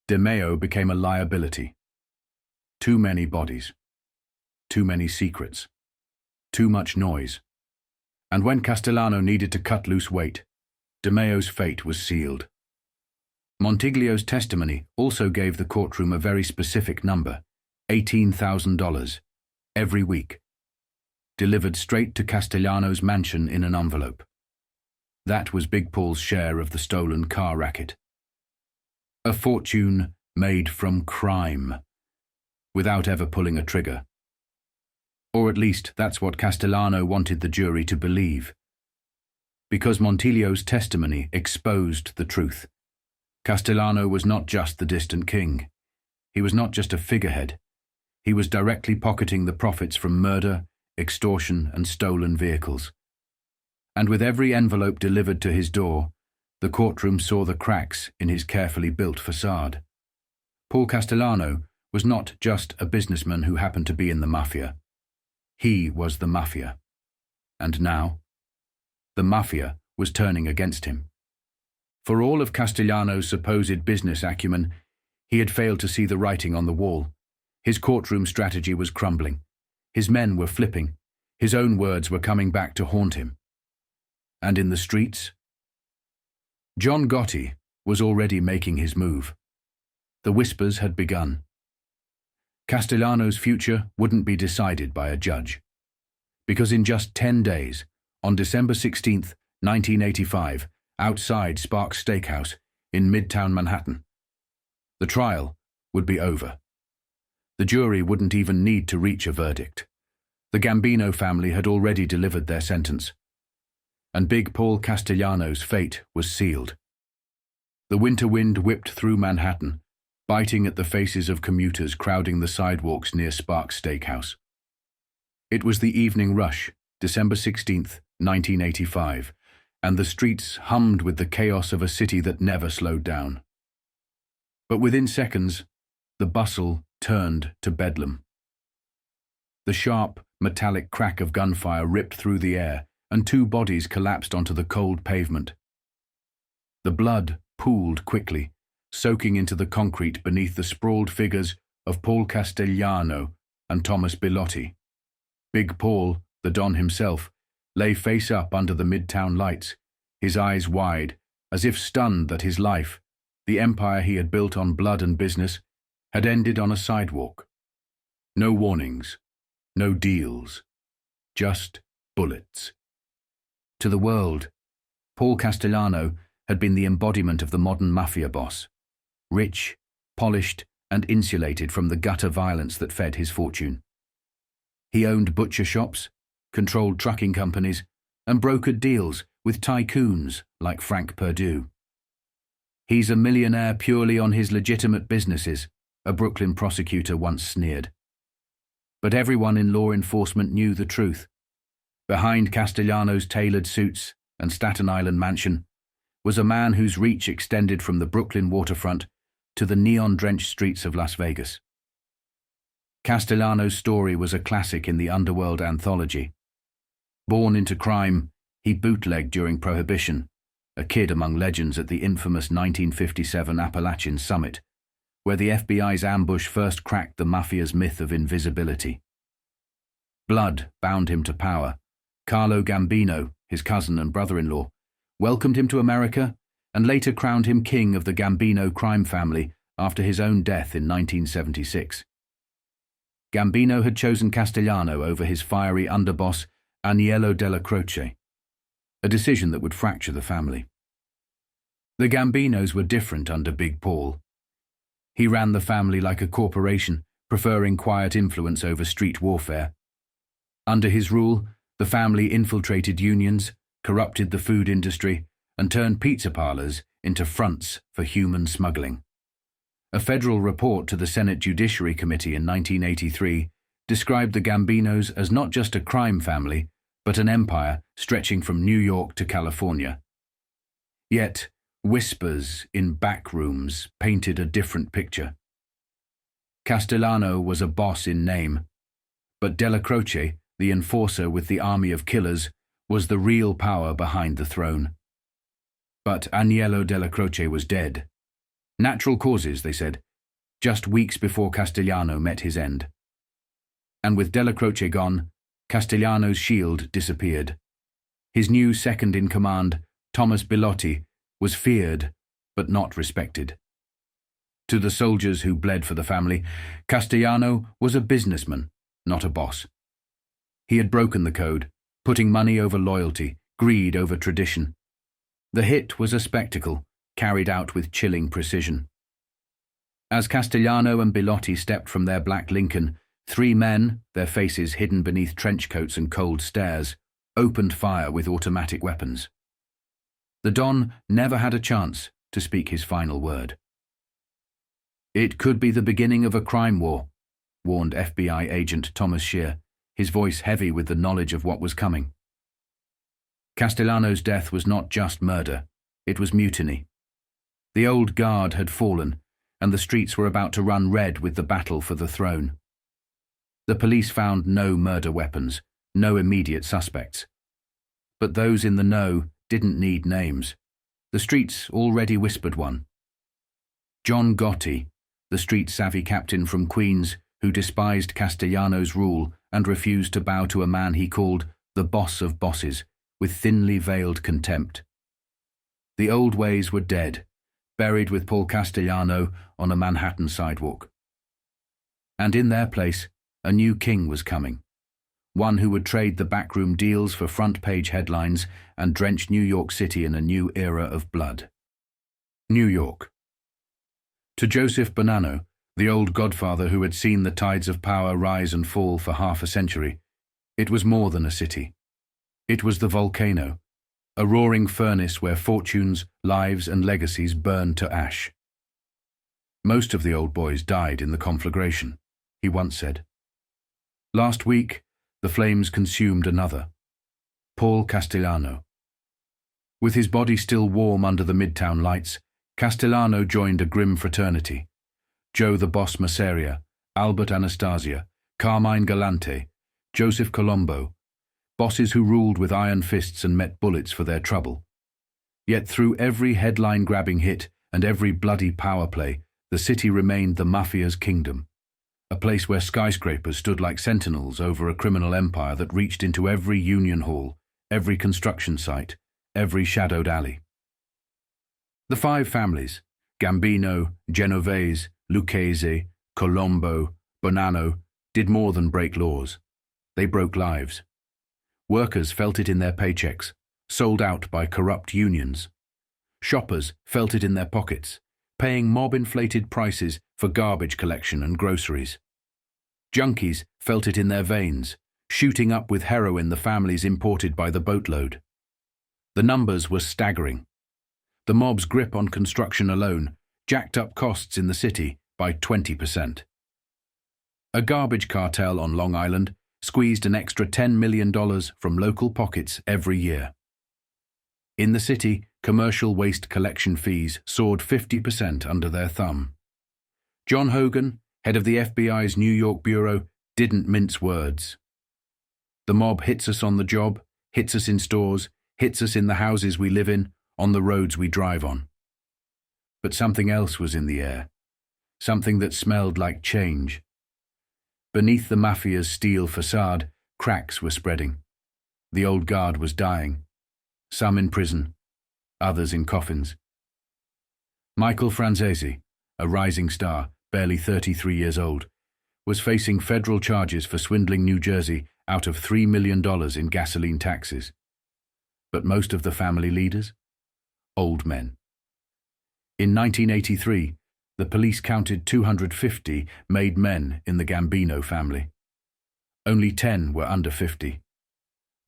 Demeo became a liability. Too many bodies, too many secrets, too much noise. And when Castellano needed to cut loose weight, Demeo's fate was sealed. Montiglio's testimony also gave the courtroom a very specific number, $18,000, every week, delivered straight to Castellano's mansion in an envelope. That was Big Paul's share of the stolen car racket. A fortune made from crime, without ever pulling a trigger. Or at least that's what Castellano wanted the jury to believe. Because Montiglio's testimony exposed the truth. Castellano was not just the distant king. He was not just a figurehead. He was directly pocketing the profits from murder, extortion, and stolen vehicles. And with every envelope delivered to his door, the courtroom saw the cracks in his carefully built facade. Paul Castellano was not just a businessman who happened to be in the Mafia. He was the Mafia. And now, the Mafia was turning against him. For all of Castellano's supposed business acumen, he had failed to see the writing on the wall. His courtroom strategy was crumbling. His men were flipping. His own words were coming back to haunt him. And in the streets, John Gotti was already making his move. The whispers had begun. Castellano's future wouldn't be decided by a judge. Because in just 10 days, on December 16th, 1985, outside Sparks Steakhouse in Midtown Manhattan, the trial would be over. The jury wouldn't even need to reach a verdict. The Gambino family had already delivered their sentence. And Big Paul Castellano's fate was sealed. The winter wind whipped through Manhattan, biting at the faces of commuters crowding the sidewalks near Sparks Steakhouse. It was the evening rush, December 16th, 1985, and the streets hummed with the chaos of a city that never slowed down. But within seconds, the bustle turned to bedlam. The sharp, metallic crack of gunfire ripped through the air, and two bodies collapsed onto the cold pavement. The blood pooled quickly, soaking into the concrete beneath the sprawled figures of Paul Castellano and Thomas Bilotti. Big Paul, the Don himself, lay face up under the midtown lights, his eyes wide, as if stunned that his life, the empire he had built on blood and business, had ended on a sidewalk. No warnings, no deals, just bullets. To the world, Paul Castellano had been the embodiment of the modern mafia boss, rich, polished, and insulated from the gutter violence that fed his fortune. He owned butcher shops, controlled trucking companies, and brokered deals with tycoons like Frank Perdue. He's a millionaire purely on his legitimate businesses, a Brooklyn prosecutor once sneered. But everyone in law enforcement knew the truth. Behind Castellano's tailored suits and Staten Island mansion was a man whose reach extended from the Brooklyn waterfront to the neon-drenched streets of Las Vegas. Castellano's story was a classic in the underworld anthology. Born into crime, he bootlegged during Prohibition, a kid among legends at the infamous 1957 Appalachian Summit, where the FBI's ambush first cracked the Mafia's myth of invisibility. Blood bound him to power. Carlo Gambino, his cousin and brother-in-law, welcomed him to America and later crowned him king of the Gambino crime family after his own death in 1976. Gambino had chosen Castellano over his fiery underboss Agnello della Croce, a decision that would fracture the family. The Gambinos were different under Big Paul. He ran the family like a corporation, preferring quiet influence over street warfare. Under his rule, the family infiltrated unions, corrupted the food industry, and turned pizza parlors into fronts for human smuggling. A federal report to the Senate Judiciary Committee in 1983 described the Gambinos as not just a crime family, but an empire stretching from New York to California. Yet, whispers in back rooms painted a different picture. Castellano was a boss in name, but Della Croce, the enforcer with the army of killers, was the real power behind the throne. But Agnello Della Croce was dead. Natural causes, they said, just weeks before Castellano met his end. And with Della Croce gone, Castellano's shield disappeared. His new second-in-command, Thomas Bilotti, was feared but not respected. To the soldiers who bled for the family, Castellano was a businessman, not a boss. He had broken the code, putting money over loyalty, greed over tradition. The hit was a spectacle, carried out with chilling precision. As Castellano and Bilotti stepped from their black Lincoln, three men, their faces hidden beneath trench coats and cold stares, opened fire with automatic weapons. The Don never had a chance to speak his final word. "It could be the beginning of a crime war," warned FBI agent Thomas Shear, his voice heavy with the knowledge of what was coming. Castellano's death was not just murder, it was mutiny. The old guard had fallen, and the streets were about to run red with the battle for the throne. The police found no murder weapons, no immediate suspects. But those in the know didn't need names. The streets already whispered one. John Gotti, the street-savvy captain from Queens who despised Castellano's rule and refused to bow to a man he called the boss of bosses, with thinly veiled contempt. The old ways were dead, buried with Paul Castellano on a Manhattan sidewalk. And in their place, a new king was coming, one who would trade the backroom deals for front-page headlines and drench New York City in a new era of blood. New York. To Joseph Bonanno, the old godfather who had seen the tides of power rise and fall for half a century, it was more than a city. It was the volcano, a roaring furnace where fortunes, lives, and legacies burned to ash. Most of the old boys died in the conflagration, he once said. Last week, the flames consumed another, Paul Castellano. With his body still warm under the Midtown lights, Castellano joined a grim fraternity. Joe the Boss Masseria, Albert Anastasia, Carmine Galante, Joseph Colombo, bosses who ruled with iron fists and met bullets for their trouble. Yet through every headline-grabbing hit and every bloody power play, the city remained the Mafia's kingdom, a place where skyscrapers stood like sentinels over a criminal empire that reached into every union hall, every construction site, every shadowed alley. The five families, Gambino, Genovese, Lucchese, Colombo, Bonanno, did more than break laws. They broke lives. Workers felt it in their paychecks, sold out by corrupt unions. Shoppers felt it in their pockets, paying mob-inflated prices for garbage collection and groceries. Junkies felt it in their veins, shooting up with heroin the families imported by the boatload. The numbers were staggering. The mob's grip on construction alone jacked up costs in the city by 20%. A garbage cartel on Long Island squeezed an extra $10 million from local pockets every year. In the city, commercial waste collection fees soared 50% under their thumb. John Hogan, head of the FBI's New York Bureau, didn't mince words. The mob hits us on the job, hits us in stores, hits us in the houses we live in, on the roads we drive on. But something else was in the air, something that smelled like change. Beneath the Mafia's steel facade, cracks were spreading. The old guard was dying, some in prison, others in coffins. Michael Franzese, a rising star, barely 33 years old, was facing federal charges for swindling New Jersey out of $3 million in gasoline taxes. But most of the family leaders? Old men. In 1983, the police counted 250 made men in the Gambino family. Only 10 were under 50.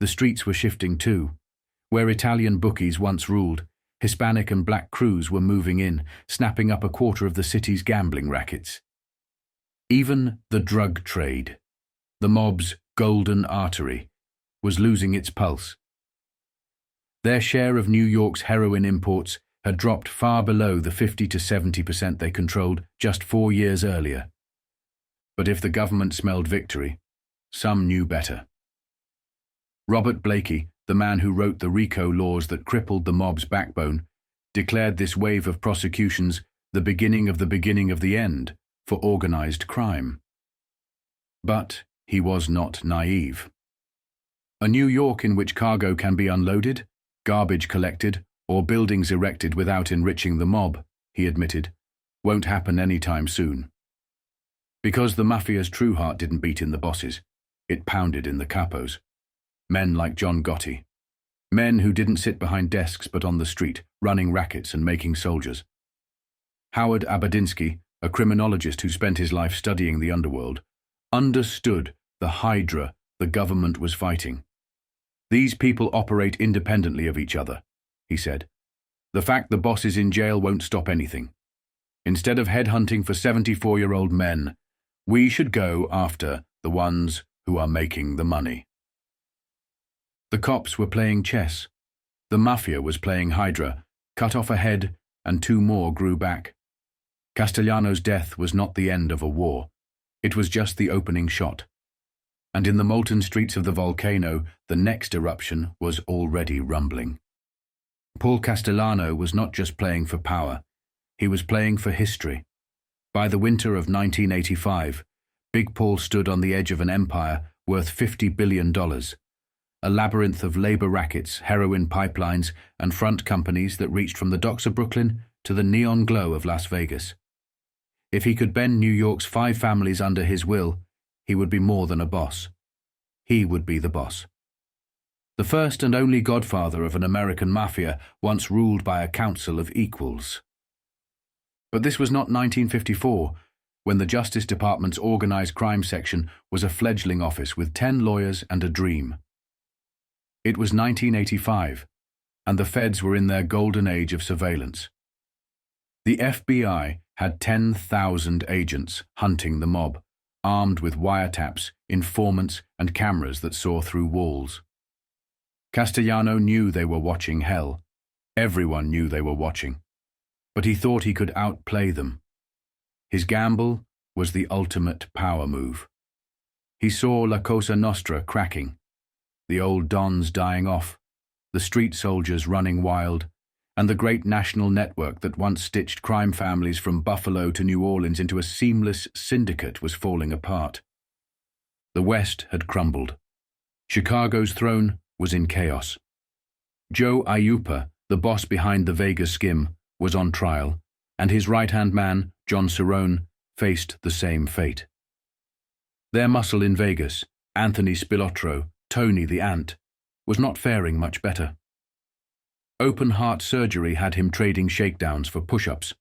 The streets were shifting too. Where Italian bookies once ruled, Hispanic and black crews were moving in, snapping up a quarter of the city's gambling rackets. Even the drug trade, the mob's golden artery, was losing its pulse. Their share of New York's heroin imports had dropped far below the 50 to 70% they controlled just 4 years earlier. But if the government smelled victory, some knew better. Robert Blakey, the man who wrote the RICO laws that crippled the mob's backbone, declared this wave of prosecutions the beginning of the end for organized crime. But he was not naive. A New York in which cargo can be unloaded, garbage collected, or buildings erected without enriching the mob, he admitted, won't happen anytime soon. Because the Mafia's true heart didn't beat in the bosses, it pounded in the capos. Men like John Gotti. Men who didn't sit behind desks but on the street, running rackets and making soldiers. Howard Abadinsky, a criminologist who spent his life studying the underworld, understood the hydra the government was fighting. These people operate independently of each other, he said. The fact the boss is in jail won't stop anything. Instead of headhunting for 74-year-old men, we should go after the ones who are making the money. The cops were playing chess. The Mafia was playing Hydra, cut off a head, and 2 more grew back. Castellano's death was not the end of a war. It was just the opening shot. And in the molten streets of the volcano, the next eruption was already rumbling. Paul Castellano was not just playing for power. He was playing for history. By the winter of 1985, Big Paul stood on the edge of an empire worth $50 billion. A labyrinth of labor rackets, heroin pipelines, and front companies that reached from the docks of Brooklyn to the neon glow of Las Vegas. If he could bend New York's 5 families under his will, he would be more than a boss. He would be the boss. The first and only godfather of an American mafia once ruled by a council of equals. But this was not 1954, when the Justice Department's organized crime section was a fledgling office with 10 lawyers and a dream. It was 1985, and the feds were in their golden age of surveillance. The FBI had 10,000 agents hunting the mob, armed with wiretaps, informants, and cameras that saw through walls. Castellano knew they were watching hell. Everyone knew they were watching. But he thought he could outplay them. His gamble was the ultimate power move. He saw La Cosa Nostra cracking, the old dons dying off, the street soldiers running wild, and the great national network that once stitched crime families from Buffalo to New Orleans into a seamless syndicate was falling apart. The West had crumbled. Chicago's throne was in chaos. Joe Aiuppa, the boss behind the Vegas skim, was on trial, and his right-hand man, John Cerrone, faced the same fate. Their muscle in Vegas, Anthony Spilotro, Tony the Ant, was not faring much better. Open-heart surgery had him trading shakedowns for push-ups,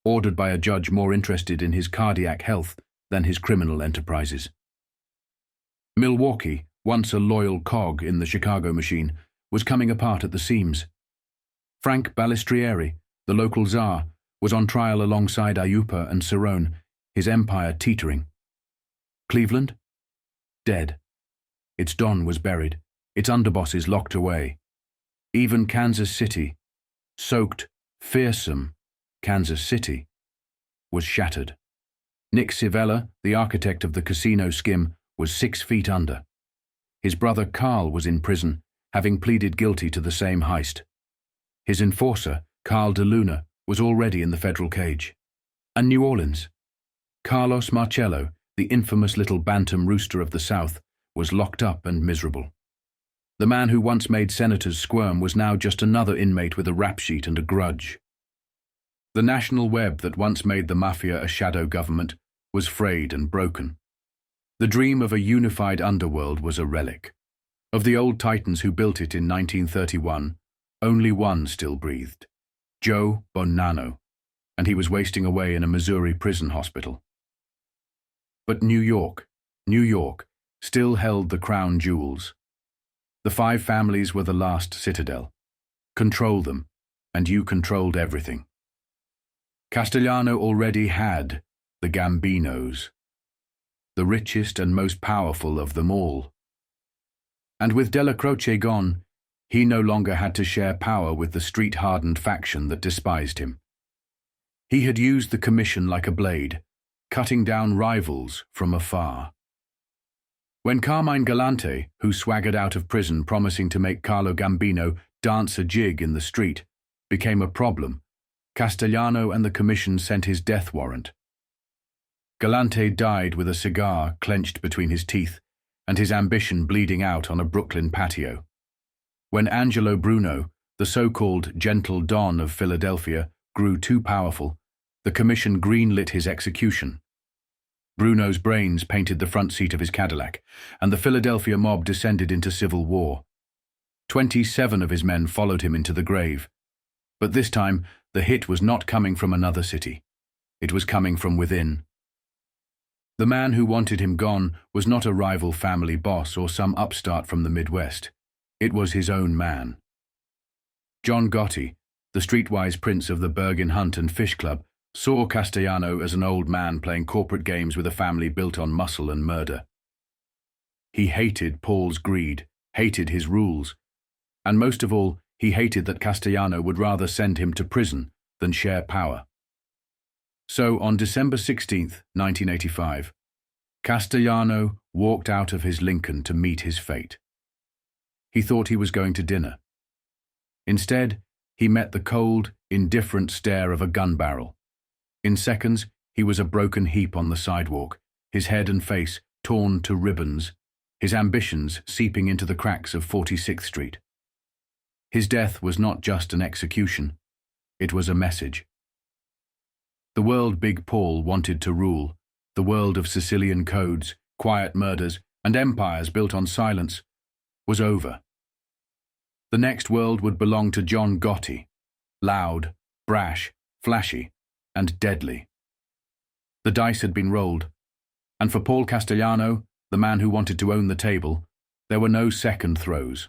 ordered by a judge more interested in his cardiac health than his criminal enterprises. Milwaukee, once a loyal cog in the Chicago machine, was coming apart at the seams. Frank Balistrieri, the local czar, was on trial alongside Aiuppa and Cerrone, his empire teetering. Cleveland? Dead. Its don was buried, its underbosses locked away. Even Kansas City, soaked, fearsome Kansas City, was shattered. Nick Civella, the architect of the casino skim, was 6 feet under. His brother Carl was in prison, having pleaded guilty to the same heist. His enforcer, Carl DeLuna, was already in the federal cage. And New Orleans. Carlos Marcello, the infamous little bantam rooster of the South, was locked up and miserable. The man who once made senators squirm was now just another inmate with a rap sheet and a grudge. The national web that once made the Mafia a shadow government was frayed and broken. The dream of a unified underworld was a relic. Of the old titans who built it in 1931, only one still breathed, Joe Bonanno, and he was wasting away in a Missouri prison hospital. But New York, still held the crown jewels. The 5 families were the last citadel. Control them, and you controlled everything. Castellano already had the Gambinos, the richest and most powerful of them all. And with Della Croce gone, He no longer had to share power with the street-hardened faction that despised him. He had used the commission like a blade, cutting down rivals from afar. When Carmine Galante, who swaggered out of prison promising to make Carlo Gambino dance a jig in the street, became a problem, Castellano and the commission sent his death warrant. Galante died with a cigar clenched between his teeth and his ambition bleeding out on a Brooklyn patio. When Angelo Bruno, the so-called gentle Don of Philadelphia, grew too powerful, the commission greenlit his execution. Bruno's brains painted the front seat of his Cadillac, and the Philadelphia mob descended into civil war. 27 of his men followed him into the grave. But this time, the hit was not coming from another city. It was coming from within. The man who wanted him gone was not a rival family boss or some upstart from the Midwest. It was his own man. John Gotti, the streetwise prince of the Bergen Hunt and Fish Club, saw Castellano as an old man playing corporate games with a family built on muscle and murder. He hated Paul's greed, hated his rules, and most of all, he hated that Castellano would rather send him to prison than share power. So on December 16th, 1985, Castellano walked out of his Lincoln to meet his fate. He thought he was going to dinner. Instead, he met the cold, indifferent stare of a gun barrel. In seconds, he was a broken heap on the sidewalk, his head and face torn to ribbons, his ambitions seeping into the cracks of 46th Street. His death was not just an execution, it was a message. The world Big Paul wanted to rule, the world of Sicilian codes, quiet murders, and empires built on silence, was over. The next world would belong to John Gotti, loud, brash, flashy, and deadly. The dice had been rolled, and for Paul Castellano, the man who wanted to own the table, there were no second throws.